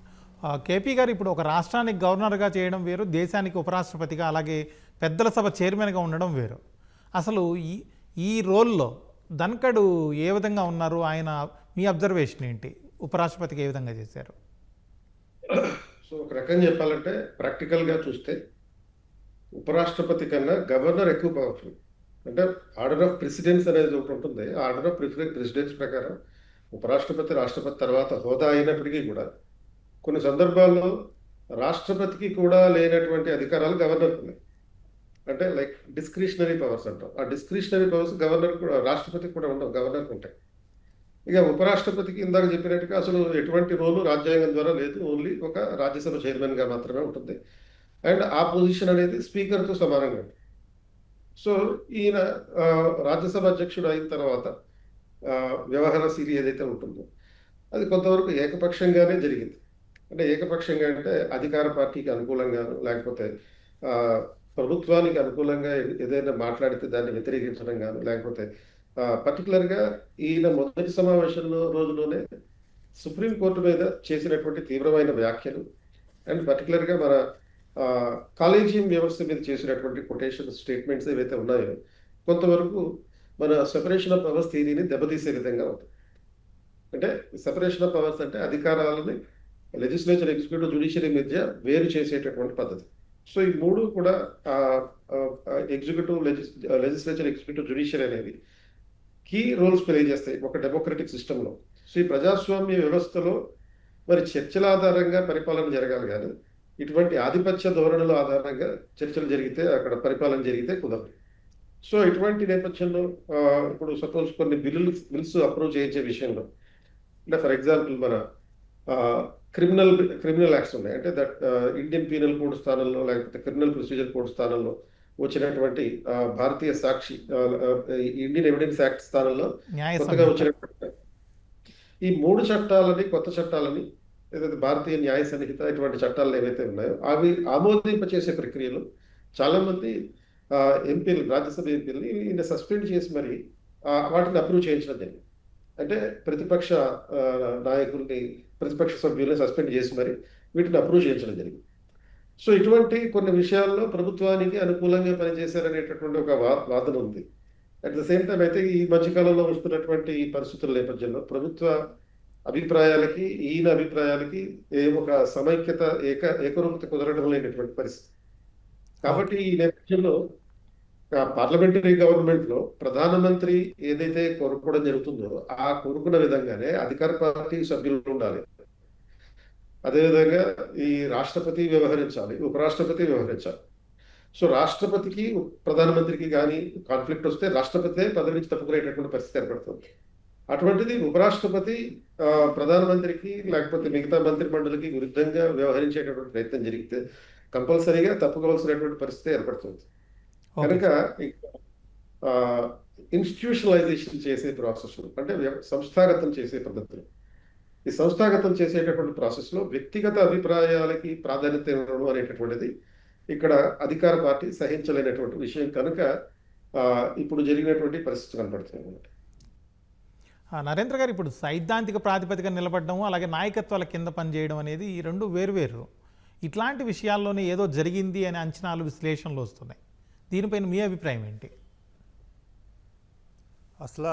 కేపీ గారు ఇప్పుడు ఒక రాష్ట్రానికి గవర్నర్గా చేయడం వేరు, దేశానికి ఉపరాష్ట్రపతిగా అలాగే పెద్దల సభ చైర్మన్గా ఉండడం వేరు. అసలు ఈ రోల్లో ధన్కడ్ ఏ విధంగా ఉన్నారు, ఆయన మీ అబ్జర్వేషన్ ఏంటి, ఉపరాష్ట్రపతికి ఏ విధంగా చేశారు? సో ఒక రకంగా చెప్పాలంటే ప్రాక్టికల్గా చూస్తే ఉపరాష్ట్రపతి కన్నా గవర్నర్ ఎక్కువ పవర్ఫుల్. అంటే ఆర్డర్ ఆఫ్ ప్రెసిడెన్స్ అనేది ఒకటి ఉంటుంది. ఆర్డర్ ఆఫ్ ప్రెసిడెన్స్ ప్రకారం ఉపరాష్ట్రపతి రాష్ట్రపతి తర్వాత హోదా అయినప్పటికీ కూడా కొన్ని సందర్భాల్లో రాష్ట్రపతికి కూడా లేనటువంటి అధికారాలు గవర్నర్కి ఉన్నాయి. అంటే లైక్ డిస్క్రిషనరీ పవర్స్ అంటాం. ఆ డిస్క్రిషనరీ పవర్స్ గవర్నర్ కూడా, రాష్ట్రపతికి కూడా ఉండవు, గవర్నర్కి ఉంటాయి. ఇక ఉపరాష్ట్రపతికి ఇందాక చెప్పినట్టుగా అసలు ఎటువంటి రోలు రాజ్యాంగం ద్వారా లేదు, ఓన్లీ ఒక రాజ్యసభ చైర్మన్గా మాత్రమే ఉంటుంది. అండ్ ఆ పొజిషన్ అనేది స్పీకర్తో సమానంగా ఉంటుంది. సో ఈయన రాజ్యసభ అధ్యక్షుడు అయిన తర్వాత వ్యవహార శైలి ఏదైతే ఉంటుందో అది కొంతవరకు ఏకపక్షంగానే జరిగింది. అంటే ఏకపక్షంగా అంటే అధికార పార్టీకి అనుకూలంగాను, లేకపోతే ప్రభుత్వానికి అనుకూలంగా ఏదైనా మాట్లాడితే దాన్ని వ్యతిరేకించడం గాను, లేకపోతే పర్టికులర్గా ఈయన మొదటి సమావేశంలో రోజులోనే సుప్రీంకోర్టు మీద చేసినటువంటి తీవ్రమైన వ్యాఖ్యలు అండ్ పర్టికులర్గా మన కాలేజియం వ్యవస్థ మీద చేసినటువంటి కొటేషన్ స్టేట్మెంట్స్ ఏవైతే ఉన్నాయో కొంతవరకు మన సెపరేషన్ ఆఫ్ పవర్స్ థియరీని దెబ్బతీసే విధంగా ఉంటుంది. అంటే సెపరేషన్ ఆఫ్ పవర్స్ అంటే అధికారాలని లెజిస్లేచర్, ఎగ్జిక్యూటివ్, జ్యుడిషియరీ మధ్య వేరు చేసేటటువంటి పద్ధతి. సో ఈ మూడు కూడా ఎగ్జిక్యూటివ్, లెజిస్లేచర్, ఎగ్జిక్యూటివ్, జ్యుడిషియరీ అనేవి కీ రోల్స్ ప్లే చేస్తాయి ఒక డెమోక్రటిక్ సిస్టంలో. సో ఈ ప్రజాస్వామ్య వ్యవస్థలో మరి చర్చల ఆధారంగా పరిపాలన జరగాలి, కానీ ఇటువంటి ఆధిపత్య ధోరణుల ఆధారంగా చర్చలు జరిగితే అక్కడ పరిపాలన జరిగితే కుదరదు. సో ఇటువంటి నేపథ్యంలో ఇప్పుడు సపోజ్ కొన్ని బిల్స్ అప్రూవ్ చేయించే విషయంలో, అంటే ఫర్ ఎగ్జాంపుల్ మన క్రిమినల్ యాక్ట్స్ ఉన్నాయి. అంటే దట్ ఇండియన్ పీనల్ కోడ్ స్థానంలో, లేకపోతే క్రిమినల్ ప్రొసీజర్ కోడ్ స్థానంలో వచ్చినటువంటి భారతీయ సాక్షి, ఇండియన్ ఎవిడెన్స్ యాక్ట్ స్థానంలో కొత్తగా వచ్చినటువంటి ఈ మూడు చట్టాలని, కొత్త చట్టాలని, ఏదైతే భారతీయ న్యాయ సంహిత, ఇటువంటి చట్టాలు ఏవైతే ఉన్నాయో అవి ఆమోదింపచేసే ప్రక్రియలో చాలామంది ఎంపీలు, రాజ్యసభ ఎంపీలని ఈయన సస్పెండ్ చేసి మరి వాటిని అప్రూవ్ చేయించడం జరిగింది. అంటే ప్రతిపక్ష నాయకుల్ని, ప్రతిపక్ష సభ్యుల్ని సస్పెండ్ చేసి మరి వీటిని అప్రూవ్ చేయించడం జరిగింది. సో ఇటువంటి కొన్ని విషయాల్లో ప్రభుత్వానికి అనుకూలంగా పనిచేశారనేటటువంటి ఒక వాదన ఉంది. అట్ ద సేమ్ టైం అయితే ఈ మధ్యకాలంలో వస్తున్నటువంటి ఈ పరిస్థితుల నేపథ్యంలో ప్రభుత్వ అభిప్రాయాలకి, ఈయన అభిప్రాయాలకి ఒక సమైక్యత, ఏకరూపత కుదరడం లేనటువంటి పరిస్థితి. కాబట్టి ఈ నేపథ్యంలో పార్లమెంటరీ గవర్నమెంట్ లో ప్రధానమంత్రి ఏదైతే కోరుకోవడం జరుగుతుందో ఆ కోరుకున్న విధంగానే అధికార పార్టీ సభ్యులు ఉండాలి. అదేవిధంగా ఈ రాష్ట్రపతి వ్యవహరించాలి, ఉపరాష్ట్రపతి వ్యవహరించాలి. సో రాష్ట్రపతికి, ప్రధానమంత్రికి కానీ కాన్ఫ్లిక్ట్ వస్తే రాష్ట్రపతి పదవి నుంచి తప్పుకునేటటువంటి పరిస్థితి ఏర్పడుతుంది. అటువంటిది ఉపరాష్ట్రపతి ప్రధానమంత్రికి లేకపోతే మిగతా మంత్రి మండలికి విరుద్ధంగా వ్యవహరించేటటువంటి ప్రయత్నం జరిగితే కంపల్సరీగా తప్పుకోవాల్సినటువంటి పరిస్థితి ఏర్పడుతుంది. కనుక ఇన్స్టిట్యూషనలైజేషన్ చేసే ప్రాసెస్, అంటే సంస్థాగతం చేసే పద్ధతులు, ఈ సంస్థాగతం చేసేటటువంటి ప్రాసెస్లో వ్యక్తిగత అభిప్రాయాలకి ప్రాధాన్యత ఇవ్వడం అనేటటువంటిది ఇక్కడ అధికార పార్టీ సహించలేనటువంటి విషయం. కనుక ఇప్పుడు జరిగినటువంటి పరిస్థితి కనబడుతుంది అన్నమాట. నరేంద్ర గారు, ఇప్పుడు సైద్ధాంతిక ప్రాతిపదికన నిలబడడం, అలాగే నాయకత్వాల కింద పనిచేయడం అనేది ఈ రెండు వేరువేరు. ఇట్లాంటి విషయాల్లోనే ఏదో జరిగింది అనే అంచనాలు, విశ్లేషణలు వస్తున్నాయి. దీనిపైన మీ అభిప్రాయం ఏంటి? అసలు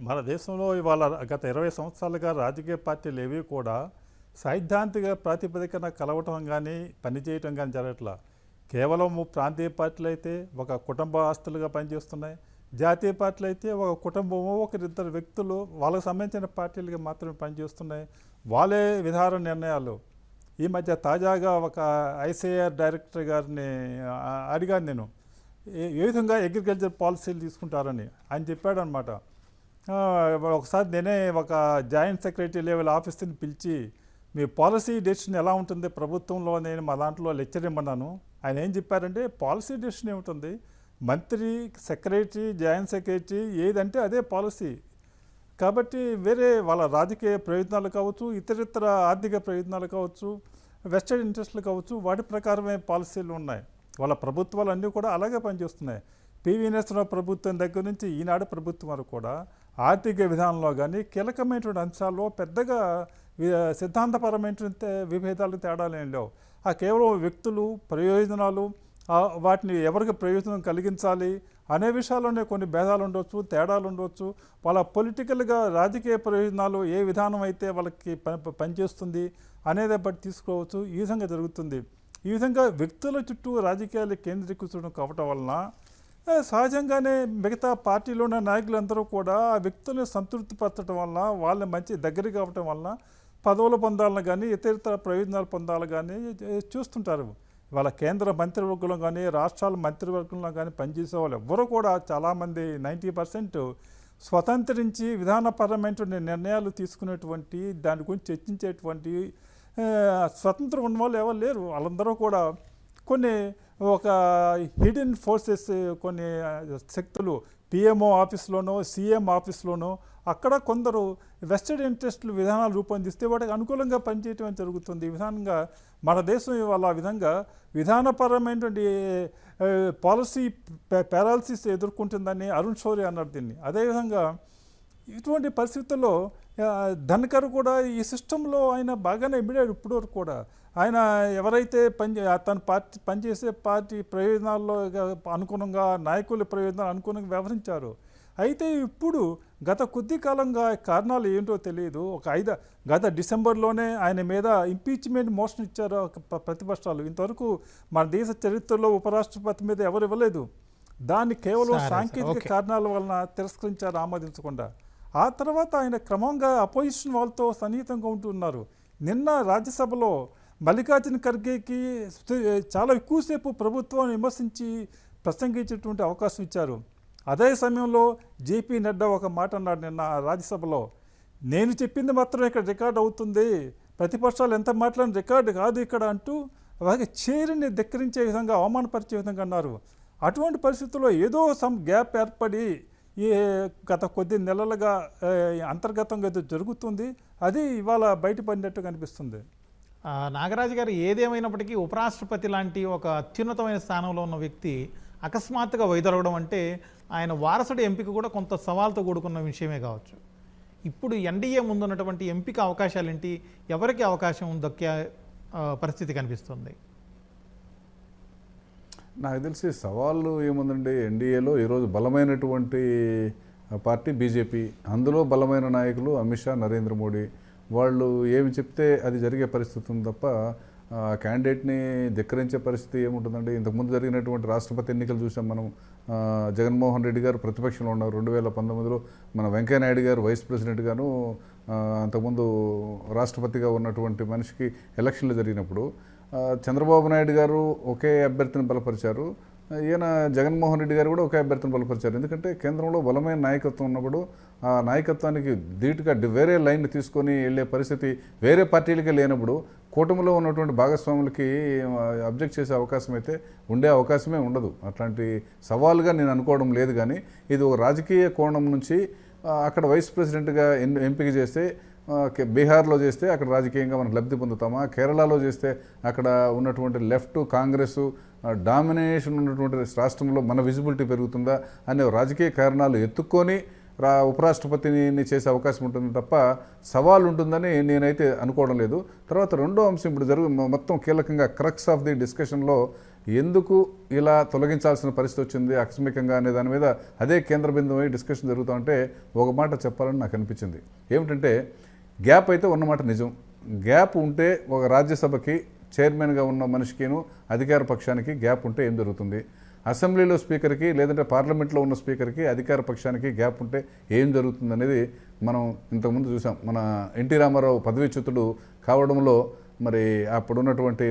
మన దేశంలో ఇవాళ గత 20 సంవత్సరాలుగా రాజకీయ పార్టీలు ఏవి కూడా సైద్ధాంతిక ప్రాతిపదికన కలవటం కానీ పనిచేయటం కానీ జరగట్లా. కేవలం ప్రాంతీయ పార్టీలు అయితే ఒక కుటుంబ ఆస్తులుగా పనిచేస్తున్నాయి. జాతీయ పార్టీలు అయితే ఒక కుటుంబమో ఒకరిద్దరు వ్యక్తులు వాళ్ళకి సంబంధించిన పార్టీలకి మాత్రమే పనిచేస్తున్నాయి. వాళ్ళే విధాన నిర్ణయాలు. ఈ మధ్య తాజాగా ఒక ఐసీఆర్ డైరెక్టర్ గారిని అడిగాను నేను, ఏ విధంగా అగ్రికల్చర్ పాలసీలు తీసుకుంటారని. ఆయన చెప్పాడనమాట. ఒకసారి నేనే ఒక జాయింట్ సెక్రటరీ లెవెల్ ఆఫీస్ని పిలిచి మీ పాలసీ డెసిషన్ ఎలా ఉంటుంది ప్రభుత్వంలో, నేను మా దాంట్లో లెక్చర్ ఇమ్మన్నాను. ఆయన ఏం చెప్పారంటే పాలసీ డెసిషన్ ఏముంటుంది, మంత్రి, సెక్రటరీ, జాయింట్ సెక్రటరీ ఏదంటే అదే పాలసీ. కాబట్టి వేరే వాళ్ళ రాజకీయ ప్రయోజనాలు కావచ్చు, ఇతరితర ఆర్థిక ప్రయోజనాలు కావచ్చు, వెస్టెడ్ ఇంట్రెస్ట్లు కావచ్చు, వాటి ప్రకారమే పాలసీలు ఉన్నాయి. వాళ్ళ ప్రభుత్వాలు అన్నీ కూడా అలాగే పనిచేస్తున్నాయి. పివి నరసింహరావు ప్రభుత్వం దగ్గర నుంచి ఈనాడు ప్రభుత్వం వరకు కూడా ఆర్థిక విధానంలో కానీ కీలకమైనటువంటి అంశాల్లో పెద్దగా సిద్ధాంతపరమైనటువంటి విభేదాలు తేడాలు ఏం లేవు. కేవలం వ్యక్తులు, ప్రయోజనాలు, వాటిని ఎవరికి ప్రయోజనం కలిగించాలి అనే విషయాల్లోనే కొన్ని భేదాలు ఉండవచ్చు, తేడాలు ఉండవచ్చు. వాళ్ళ పొలిటికల్గా రాజకీయ ప్రయోజనాలు ఏ విధానం అయితే వాళ్ళకి పనిచేస్తుంది అనేది బట్టి తీసుకోవచ్చు. ఈ విధంగా జరుగుతుంది. ఈ విధంగా వ్యక్తుల చుట్టూ రాజకీయాలు కేంద్రీకృతం కావటం వలన సహజంగానే మిగతా పార్టీలో ఉన్న నాయకులందరూ కూడా ఆ వ్యక్తులను సంతృప్తిపరచడం వలన, వాళ్ళని మంచి దగ్గర కావటం వలన పదవులు పొందాలని కానీ ఇతర ప్రయోజనాలు పొందాలని కానీ చూస్తుంటారు. వాళ్ళ కేంద్ర మంత్రివర్గంలో కానీ రాష్ట్రాల మంత్రివర్గంలో కానీ పనిచేసే వాళ్ళు ఎవ్వరూ కూడా చాలామంది 90% స్వతంత్రించి విధానపరమైనటువంటి నిర్ణయాలు తీసుకునేటువంటి, దాని గురించి చర్చించేటువంటి స్వతంత్రం ఉన్న వాళ్ళు ఎవరు లేరు. వాళ్ళందరూ కూడా కొన్ని ఒక హిడెన్ ఫోర్సెస్, కొన్ని శక్తులు పిఎంఓ ఆఫీస్లోనో సీఎం ఆఫీస్లోనో అక్కడ కొందరు వెస్టెడ్ ఇంట్రెస్ట్లు విధానాలు రూపొందిస్తే వాటికి అనుకూలంగా పనిచేయటం జరుగుతుంది. ఈ విధంగా మన దేశం ఇవాళ ఆ విధంగా విధానపరమైనటువంటి పాలసీ పారాలసిస్ ఎదుర్కొంటుందని అరుణ్ శౌరి అన్నారు దీన్ని. అదేవిధంగా ఇటువంటి పరిస్థితుల్లో ధన్కర్ కూడా ఈ సిస్టంలో ఆయన బాగానే ఇమిడాడు. ఇప్పుడు వరకు కూడా ఆయన ఎవరైతే తన పార్టీ పనిచేసే పార్టీ ప్రయోజనాల్లో అనుగుణంగా, నాయకుల ప్రయోజనాలు అనుగుణంగా వ్యవహరించారు. అయితే ఇప్పుడు గత కొద్ది కాలంగా కారణాలు ఏంటో తెలియదు. గత డిసెంబర్లోనే ఆయన మీద ఇంపీచ్మెంట్ మోషన్ ఇచ్చారు ప్రతిపక్షాలు. ఇంతవరకు మన దేశ చరిత్రలో ఉపరాష్ట్రపతి మీద ఎవరు ఇవ్వలేదు. దాన్ని కేవలం సాంకేతిక కారణాల వలన తిరస్కరించారు, ఆమోదించకుండా. ఆ తర్వాత ఆయన క్రమంగా అపోజిషన్ వాళ్ళతో సన్నిహితంగా ఉంటున్నారు. నిన్న రాజ్యసభలో మల్లికార్జున ఖర్గేకి చాలా ఎక్కువసేపు ప్రభుత్వాన్ని విమర్శించి ప్రసంగించేటువంటి అవకాశం ఇచ్చారు. అదే సమయంలో జేపీ నడ్డా ఒక మాట అన్నాడు నిన్న రాజ్యసభలో, నేను చెప్పింది మాత్రం ఇక్కడ రికార్డ్ అవుతుంది, ప్రతిపక్షాలు ఎంత మాట్లాడిన రికార్డు కాదు ఇక్కడ అంటూ అలాగే చైర్ని ధిక్కరించే విధంగా, అవమానపరిచే విధంగా అన్నారు. అటువంటి పరిస్థితుల్లో ఏదో సమ్ గ్యాప్ ఏర్పడి ఈ గత కొద్ది నెలలుగా అంతర్గతంగా ఏదో జరుగుతుంది, అది ఇవాళ బయటపడినట్టు కనిపిస్తుంది. నాగరాజు గారు, ఏదేమైనప్పటికీ ఉపరాష్ట్రపతి లాంటి ఒక అత్యున్నతమైన స్థానంలో ఉన్న వ్యక్తి అకస్మాత్తుగా వైదొలగడం అంటే ఆయన వారసుడి ఎంపిక కూడా కొంత సవాల్తో కూడుకున్న విషయమే కావచ్చు. ఇప్పుడు ఎన్డీఏ ముందున్నటువంటి ఎంపిక అవకాశాలు ఏంటి, ఎవరికి అవకాశం దక్కే పరిస్థితి కనిపిస్తుంది? నాకు తెలిసి సవాళ్ళు ఏముందండి, ఎన్డీఏలో ఈరోజు బలమైనటువంటి పార్టీ బీజేపీ, అందులో బలమైన నాయకులు అమిత్ షా, నరేంద్ర మోడీ. వాళ్ళు ఏమి చెప్తే అది జరిగే పరిస్థితి ఉంది తప్ప క్యాండిడేట్ని ధిక్కరించే పరిస్థితి ఏముంటుందండి. ఇంతకుముందు జరిగినటువంటి రాష్ట్రపతి ఎన్నికలు చూసాం మనం. జగన్మోహన్ రెడ్డి గారు ప్రతిపక్షంలో ఉన్నారు 2019లో. మన వెంకయ్యనాయుడు గారు వైస్ ప్రెసిడెంట్గాను, అంతకుముందు రాష్ట్రపతిగా ఉన్నటువంటి మనిషికి ఎలక్షన్లు జరిగినప్పుడు చంద్రబాబు నాయుడు గారు ఒకే అభ్యర్థిని బలపరిచారు, ఈయన జగన్మోహన్ రెడ్డి గారు కూడా ఒకే అభ్యర్థిని బలపరిచారు. ఎందుకంటే కేంద్రంలో బలమైన నాయకత్వం ఉన్నప్పుడు ఆ నాయకత్వానికి ధీటుగా వేరే లైన్ తీసుకొని వెళ్ళే పరిస్థితి వేరే పార్టీలకి లేనప్పుడు కూటమిలో ఉన్నటువంటి భాగస్వాములకి అబ్జెక్ట్ చేసే అవకాశం అయితే ఉండే అవకాశమే ఉండదు. అట్లాంటి సవాలుగా నేను అనుకోవడం లేదు. కానీ ఇది ఒక రాజకీయ కోణం నుంచి అక్కడ వైస్ ప్రెసిడెంట్గా ఎంపిక చేస్తే, బీహార్లో చేస్తే అక్కడ రాజకీయంగా మనం లబ్ధి పొందుతామా, కేరళలో చేస్తే అక్కడ ఉన్నటువంటి లెఫ్ట్ కాంగ్రెస్ డామినేషన్ ఉన్నటువంటి రాష్ట్రంలో మన విజిబిలిటీ పెరుగుతుందా అనే రాజకీయ కారణాలు ఎత్తుక్కొని ఉపరాష్ట్రపతిని చేసే అవకాశం ఉంటుంది తప్ప సవాల్ ఉంటుందని నేనైతే అనుకోవడం లేదు. తర్వాత రెండో అంశం ఇప్పుడు మొత్తం కీలకంగా క్రక్స్ ఆఫ్ ది డిస్కషన్లో ఎందుకు ఇలా తొలగించాల్సిన పరిస్థితి వచ్చింది ఆకస్మికంగా అనే దాని మీద అదే కేంద్ర బిందువై డిస్కషన్ జరుగుతూ ఉంటే ఒక మాట చెప్పాలని నాకు అనిపించింది. ఏమిటంటే గ్యాప్ అయితే ఉన్నమాట నిజం. గ్యాప్ ఉంటే ఒక రాజ్యసభకి చైర్మన్గా ఉన్న మనిషికిను అధికార పక్షానికి గ్యాప్ ఉంటే ఏం జరుగుతుంది? అసెంబ్లీలో స్పీకర్కి లేదంటే పార్లమెంట్లో ఉన్న స్పీకర్కి అధికార పక్షానికి గ్యాప్ ఉంటే ఏం జరుగుతుంది అనేది మనం ఇంతకుముందు చూసాం. మన ఎన్టీ రామారావు పదవీచ్యుతుడు కావడంలో మరి అప్పుడున్నటువంటి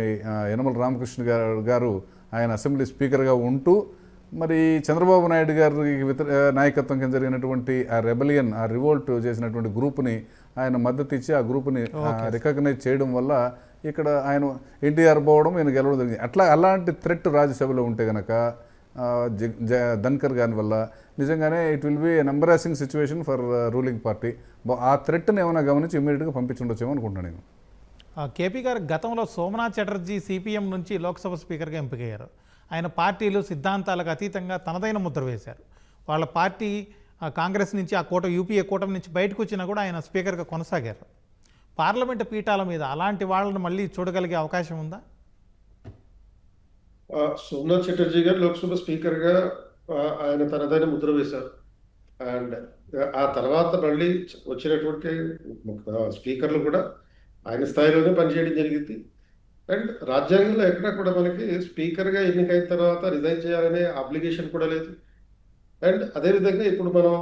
యనమల రామకృష్ణ గారు ఆయన అసెంబ్లీ స్పీకర్గా ఉంటూ మరి చంద్రబాబు నాయుడు గారి నాయకత్వం కింద జరిగినటువంటి ఆ రెబలియన్, ఆ రివోల్ట్ చేసినటువంటి గ్రూప్ని ఆయన మద్దతు ఇచ్చి ఆ గ్రూప్ని రికగ్నైజ్ చేయడం వల్ల ఇక్కడ ఆయన ఎన్టీఆర్ పోవడం, ఈయన గెలవడం జరిగింది. అలాంటి థ్రెట్ రాజ్యసభలో ఉంటే కనుక ధన్కర్ గారి వల్ల నిజంగానే it will be an embarrassing situation for ruling party. ఆ థ్రెట్ని ఏమైనా గమనించి ఇమ్మీడియట్గా పంపించుండొచ్చేమో అనుకుంటున్నాను నేను. కేపీ గారు గతంలో సోమనాథ్ చటర్జీ సిపిఎం నుంచి లోక్సభ స్పీకర్గా ఎంపికయ్యారు. ఆయన పార్టీలు సిద్ధాంతాలకు అతీతంగా తనదైన ముద్ర వేశారు. వాళ్ళ పార్టీ కాంగ్రెస్ నుంచి ఆ యూపీఏ కూటమి నుంచి బయటకు వచ్చినా కూడా ఆయన స్పీకర్గా కొనసాగారు. పార్లమెంటు పీఠాల మీద అలాంటి వాళ్ళని మళ్ళీ చూడగలిగే అవకాశం ఉందా? సోమనాథ్ చటర్జీ గారు లోక్సభ స్పీకర్గా ఆయన తనదైన ముద్ర వేశారు. అండ్ ఆ తర్వాత మళ్ళీ వచ్చినటువంటి స్పీకర్లు కూడా ఆయన స్థాయిలోనే పనిచేయడం జరిగింది. అండ్ రాజ్యాంగంలో ఎక్కడా కూడా మనకి స్పీకర్గా ఎన్నికైన తర్వాత రిజైన్ చేయాలనే అప్లికేషన్ కూడా లేదు. అండ్ అదేవిధంగా ఇప్పుడు మనం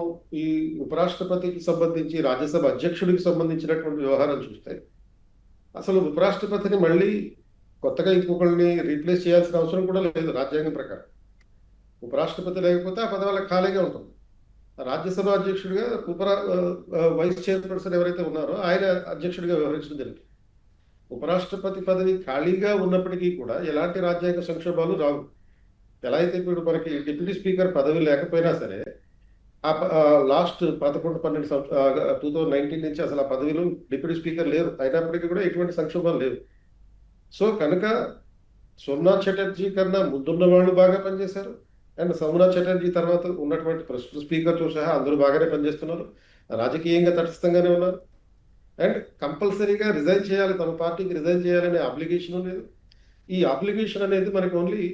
ఈ ఉపరాష్ట్రపతికి సంబంధించి రాజ్యసభ అధ్యక్షుడికి సంబంధించినటువంటి వ్యవహారం చూస్తే అసలు ఉపరాష్ట్రపతిని మళ్ళీ కొత్తగా ఇంకొకరిని రీప్లేస్ చేయాల్సిన అవసరం కూడా లేదు రాజ్యాంగం ప్రకారం. ఉపరాష్ట్రపతి లేకపోతే ఆ పదవి వాళ్ళకి ఖాళీగా ఉంటుంది. రాజ్యసభ అధ్యక్షుడిగా వైస్ చైర్పర్సన్ ఎవరైతే ఉన్నారో ఆయన అధ్యక్షుడిగా వ్యవహరించడం జరిగింది. ఉపరాష్ట్రపతి పదవి ఖాళీగా ఉన్నప్పటికీ కూడా ఎలాంటి రాజ్యాంగ సంక్షోభాలు రావు. ఎలా అయితే ఇప్పుడు మనకి డిప్యూటీ స్పీకర్ పదవి లేకపోయినా సరే లాస్ట్ 11-12 2019 నుంచి అసలు ఆ పదవిలో డిప్యూటీ స్పీకర్ లేరు, అయినప్పటికీ కూడా ఎటువంటి సంక్షోభాలు లేవు. సో కనుక సోమనాథ్ చటర్జీ కన్నా ముందున్న వాళ్ళు బాగా పనిచేశారు. అండ్ సోమనాథ్ చటర్జీ తర్వాత ఉన్నటువంటి ప్రస్తుత స్పీకర్తో సహా అందరూ బాగానే పనిచేస్తున్నారు, రాజకీయంగా తటస్థంగానే ఉన్నారు. అండ్ కంపల్సరీగా రిజైన్ చేయాలి, తమ పార్టీకి రిజైన్ చేయాలనే అప్లికేషన్ లేదు. ఈ అప్లికేషన్ అనేది మనకి ఓన్లీ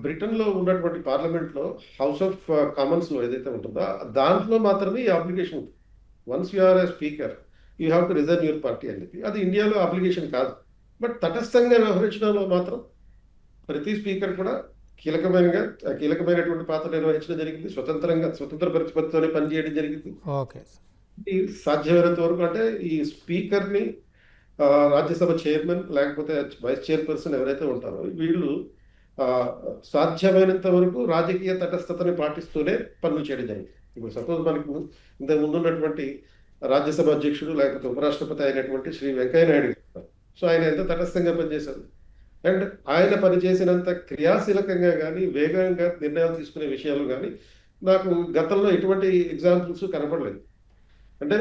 బ్రిటన్లో ఉన్నటువంటి పార్లమెంట్లో హౌస్ ఆఫ్ కామన్స్లో ఏదైతే ఉంటుందో దాంట్లో మాత్రమే ఈ అప్లికేషన్ ఉంటుంది. Once you are a speaker you have to resign your party అని చెప్పి. అది ఇండియాలో అప్లికేషన్ కాదు. బట్ తటస్థంగా వ్యవహరించడంలో మాత్రం ప్రతి స్పీకర్ కూడా కీలకమైనటువంటి పాత్ర నిర్వహించడం జరిగింది. స్వతంత్ర ప్రతిపత్తితోనే పనిచేయడం జరిగింది. ఓకే, సాధ్యమైనంత వరకు అంటే ఈ స్పీకర్ని రాజ్యసభ చైర్మన్ లేకపోతే వైస్ చైర్పర్సన్ ఎవరైతే ఉంటారో వీళ్ళు సాధ్యమైనంత వరకు రాజకీయ తటస్థతని పాటిస్తూనే పనులు చేయడం జరిగింది. ఇప్పుడు సపోజ్ మనకు ఇంతకు ముందు ఉన్నటువంటి రాజ్యసభ అధ్యక్షుడు లేకపోతే ఉపరాష్ట్రపతి అయినటువంటి శ్రీ వెంకయ్య నాయుడు గారు, సో ఆయన ఎంత తటస్థంగా పనిచేశారు. అండ్ ఆయన పనిచేసినంత క్రియాశీలకంగా కానీ వేగంగా నిర్ణయాలు తీసుకునే విషయాలు కానీ నాకు గతంలో ఎటువంటి ఎగ్జాంపుల్స్ కనపడలేదు. అంటే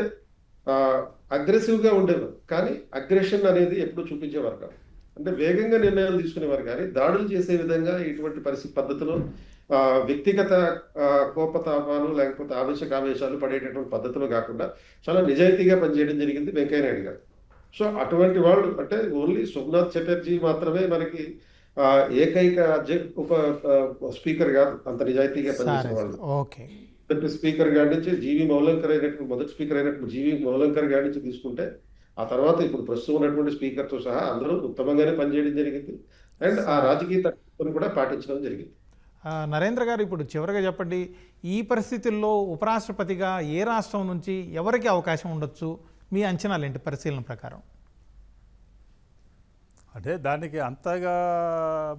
అగ్రెసివ్గా ఉండేవారు కానీ అగ్రెషన్ అనేది ఎప్పుడు చూపించేవారు కాదు. అంటే వేగంగా నిర్ణయాలు తీసుకునేవారు కానీ దాడులు చేసే విధంగా ఇటువంటి పద్ధతిలో వ్యక్తిగత కోపతాపాలు లేకపోతే ఆవేశాలు పడేటటువంటి పద్ధతిలో కాకుండా చాలా నిజాయితీగా పనిచేయడం జరిగింది వెంకయ్య నాయుడు గారు. సో అటువంటి వాళ్ళు అంటే ఓన్లీ సోమనాథ్ చటర్జీ మాత్రమే మనకి ఏకైక స్పీకర్ కాదు అంత నిజాయితీగా పనిచేసే వాళ్ళు. స్పీకర్ గారి నుంచి మొదటి స్పీకర్ అయినటువంటి జీవి మౌలంకర్ గారి నుంచి తీసుకుంటే ఆ తర్వాత ఇప్పుడు ప్రస్తుతం ఉన్నటువంటి స్పీకర్తో సహా అందరూ ఉత్తమంగానే పనిచేయడం జరిగింది. అండ్ ఆ రాజకీయ తత్వాన్ని కూడా పాటించడం జరిగింది. నరేంద్ర గారు, ఇప్పుడు చివరిగా చెప్పండి, ఈ పరిస్థితుల్లో ఉపరాష్ట్రపతిగా ఏ రాష్ట్రం నుంచి ఎవరికి అవకాశం ఉండొచ్చు? మీ అంచనాలు ఏంటి పరిశీలన ప్రకారం? అంటే దానికి అంతగా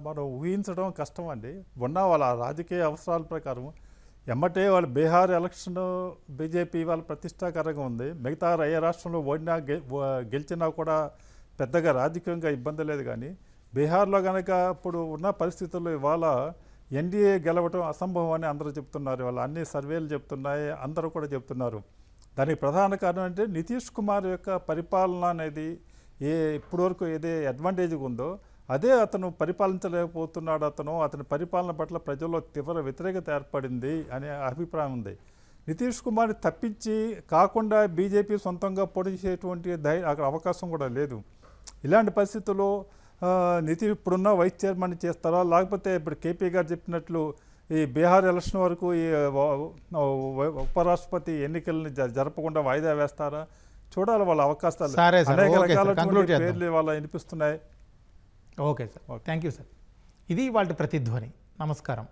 మనం ఊహించడం కష్టం అండి. ఉన్న వాళ్ళ రాజకీయ అవసరాల ప్రకారం ఎమ్మటే వాళ్ళు బీహార్ ఎలక్షన్ బీజేపీ వాళ్ళ ప్రతిష్టాకరంగా ఉంది. మిగతా ఏ రాష్ట్రంలో ఓడినా గెలిచినా కూడా పెద్దగా రాజకీయంగా ఇబ్బంది లేదు. కానీ బీహార్లో కనుక ఇప్పుడు ఉన్న పరిస్థితుల్లో ఇవాళ ఎన్డీఏ గెలవటం అసంభవం అని అందరూ చెప్తున్నారు. వాళ్ళు అన్ని సర్వేలు చెప్తున్నాయి, అందరూ కూడా చెప్తున్నారు. దానికి ప్రధాన కారణం అంటే నితీష్ కుమార్ యొక్క పరిపాలన అనేది ఇప్పటివరకు ఏదే అడ్వాంటేజ్గా ఉందో అదే అతను పరిపాలించలేకపోతున్నాడు. అతని పరిపాలన పట్ల ప్రజల్లో తీవ్ర వ్యతిరేకత ఏర్పడింది అనే అభిప్రాయం ఉంది. నితీష్ కుమార్ని తప్పించి కాకుండా బీజేపీ సొంతంగా పోటీ చేసేటువంటి అక్కడ అవకాశం కూడా లేదు. ఇలాంటి పరిస్థితుల్లో ఇప్పుడున్న వైస్ చైర్మన్ చేస్తారా, లేకపోతే ఇప్పుడు కేపీ గారు చెప్పినట్లు ఈ బీహార్ ఎలక్షన్ వరకు ఈ ఉపరాష్ట్రపతి ఎన్నికల్ని జరపకుండా వాయిదా వేస్తారా? చూడాలి. వాళ్ళ అవకాశాలు అనేక రకాల పేర్లు వాళ్ళ వినిపిస్తున్నాయి. Okay sir, thank you sir. ఇది వాళ్ళ ప్రతిధ్వని. నమస్కారం.